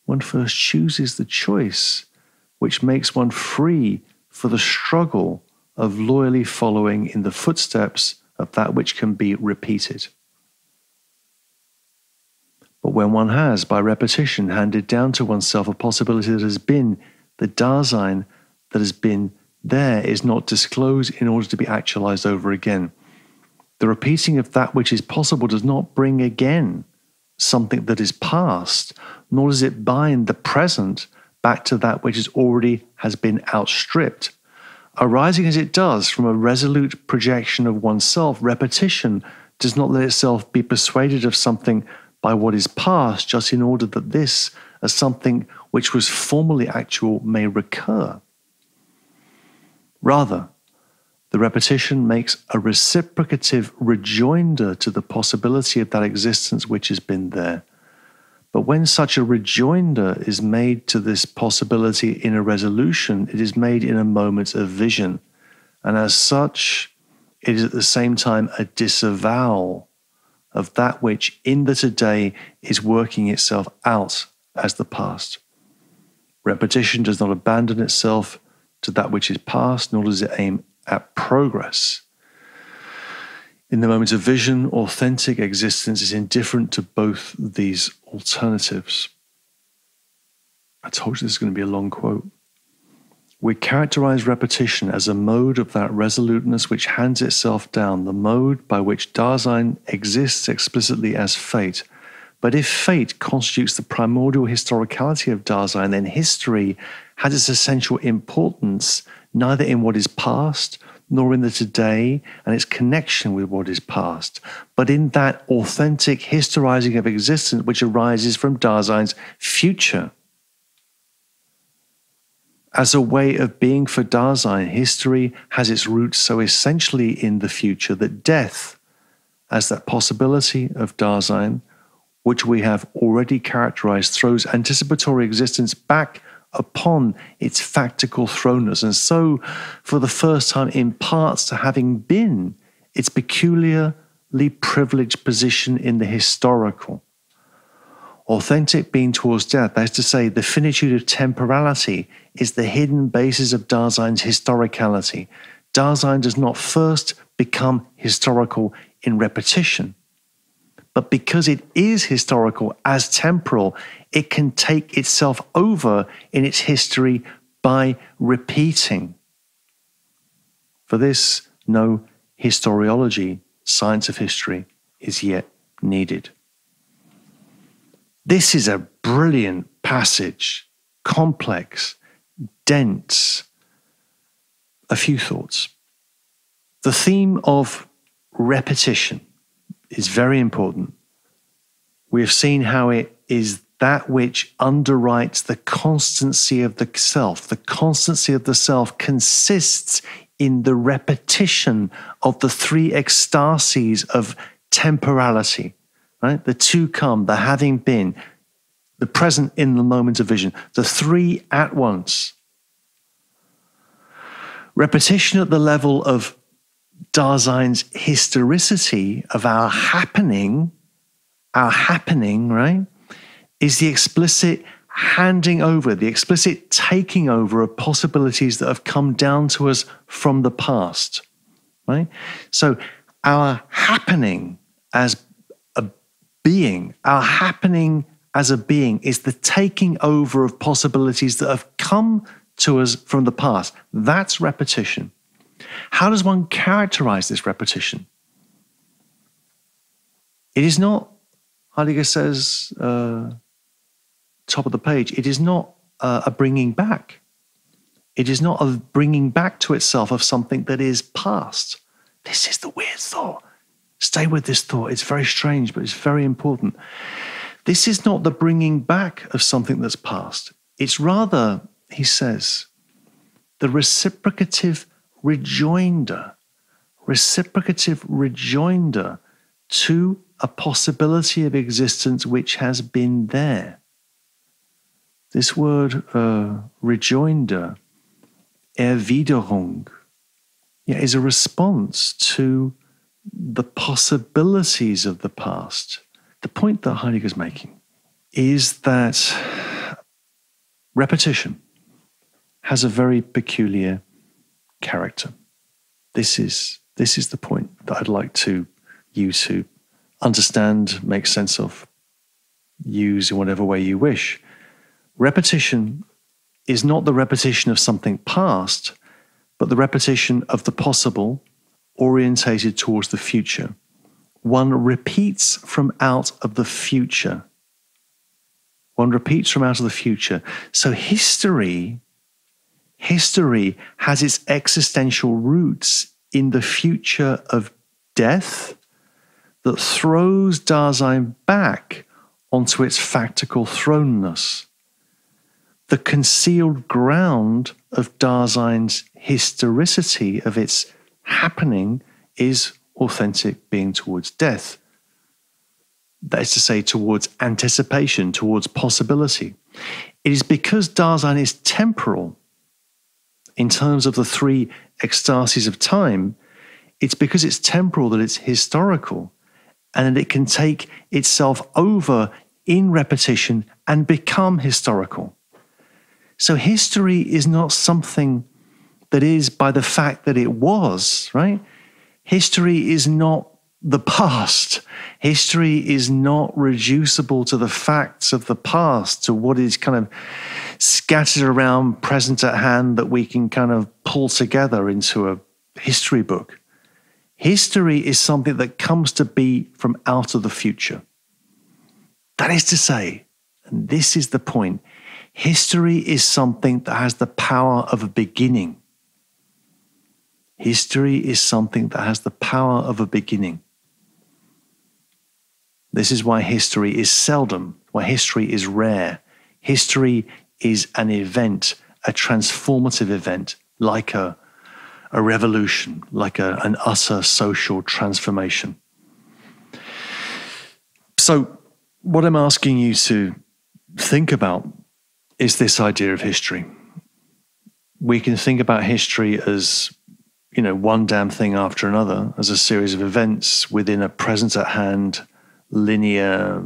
One first chooses the choice, which makes one free for the struggle of loyally following in the footsteps of that which can be repeated. But when one has, by repetition, handed down to oneself a possibility that has been, the Dasein that has been there is not disclosed in order to be actualized over again. The repeating of that which is possible does not bring again something that is past, nor does it bind the present back to that which already has been outstripped. Arising as it does from a resolute projection of oneself, repetition does not let itself be persuaded of something by what is past, just in order that this, as something which was formerly actual, may recur. Rather, the repetition makes a reciprocative rejoinder to the possibility of that existence which has been there. But when such a rejoinder is made to this possibility in a resolution, it is made in a moment of vision. And as such, it is at the same time a disavowal of that which in the today is working itself out as the past. Repetition does not abandon itself to that which is past, nor does it aim at progress. In the moment of vision, authentic existence is indifferent to both these alternatives. I told you this is going to be a long quote. We characterize repetition as a mode of that resoluteness which hands itself down, the mode by which Dasein exists explicitly as fate. But if fate constitutes the primordial historicality of Dasein, then history has its essential importance neither in what is past nor in the today and its connection with what is past, but in that authentic historizing of existence which arises from Dasein's future. As a way of being for Dasein, history has its roots so essentially in the future that death, as that possibility of Dasein, which we have already characterized, throws anticipatory existence back upon its factical thrownness, and so, for the first time, imparts to having been its peculiarly privileged position in the historical. Authentic being towards death, that is to say, the finitude of temporality, is the hidden basis of Dasein's historicality. Dasein does not first become historical in repetition, but because it is historical as temporal, it can take itself over in its history by repeating. For this, no historiology, science of history, is yet needed. This is a brilliant passage, complex, dense. A few thoughts. The theme of repetition is very important. We have seen how it is that which underwrites the constancy of the self. The constancy of the self consists in the repetition of the three ecstasies of temporality, right? The to come, the having been, the present in the moment of vision, the three at once. Repetition at the level of Dasein's historicity of our happening, right, is the explicit handing over, the explicit taking over of possibilities that have come down to us from the past, right? So our happening as a being, our happening as a being is the taking over of possibilities that have come to us from the past. That's repetition. How does one characterize this repetition? It is not, Heidegger says, top of the page, it is not a bringing back. It is not a bringing back to itself of something that is past. This is the weird thought. Stay with this thought. It's very strange, but it's very important. This is not the bringing back of something that's past. It's rather, he says, the reciprocative rejoinder to a possibility of existence which has been there. This word rejoinder, Erwiderung, is a response to the possibilities of the past. The point that Heidegger's making is that repetition has a very peculiar character. This is the point that I'd like you to understand, make sense of, use in whatever way you wish. Repetition is not the repetition of something past, but the repetition of the possible orientated towards the future. One repeats from out of the future. One repeats from out of the future. So history has its existential roots in the future of death that throws Dasein back onto its factical thrownness. The concealed ground of Dasein's historicity, of its happening, is authentic being towards death. That is to say, towards anticipation, towards possibility. It is because Dasein is temporal in terms of the three ecstasies of time, it's because it's temporal that it's historical, and that it can take itself over in repetition and become historical. So history is not something that is by the fact that it was, right? History is not the past. History is not reducible to the facts of the past, to what is kind of scattered around present at hand that we can kind of pull together into a history book. History is something that comes to be from out of the future. That is to say, and this is the point, history is something that has the power of a beginning. History is something that has the power of a beginning. This is why history is seldom, why history is rare. History is an event, a transformative event, like a revolution, like an utter social transformation. So what I'm asking you to think about is this idea of history. We can think about history as, one damn thing after another, as a series of events within a present at hand, linear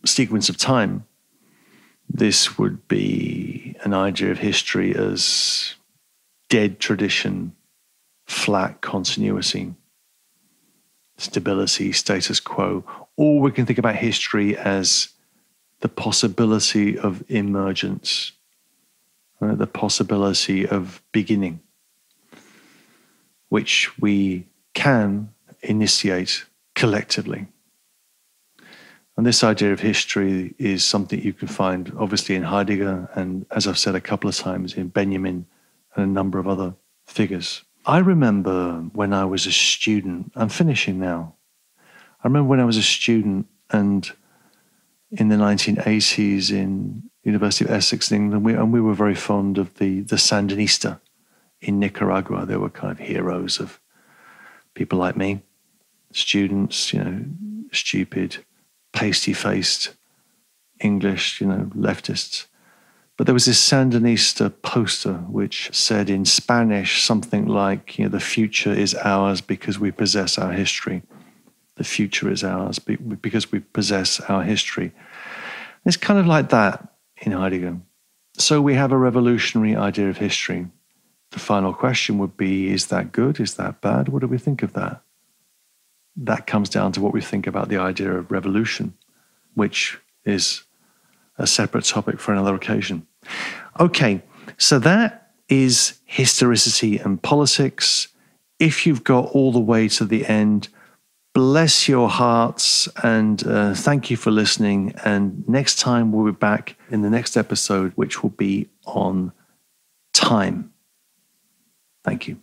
sequence of time. This would be an idea of history as dead tradition, flat continuity, stability, status quo. Or we can think about history as the possibility of emergence, right? The possibility of beginning, which we can initiate collectively. And this idea of history is something you can find obviously in Heidegger and, as I've said a couple of times, in Benjamin and a number of other figures. I remember when I was a student, I'm finishing now. I remember when I was a student and in the 1980s in University of Essex in England, we were very fond of the Sandinista in Nicaragua. They were kind of heroes of people like me, students, stupid, pasty-faced English, leftists. But there was this Sandinista poster which said in Spanish something like, the future is ours because we possess our history. The future is ours because we possess our history. It's kind of like that in Heidegger. So we have a revolutionary idea of history. The final question would be, is that good? Is that bad? What do we think of that? That comes down to what we think about the idea of revolution, which is a separate topic for another occasion. Okay, so that is historicity and politics. If you've got all the way to the end, bless your hearts and thank you for listening. And next time we'll be back in the next episode, which will be on time. Thank you.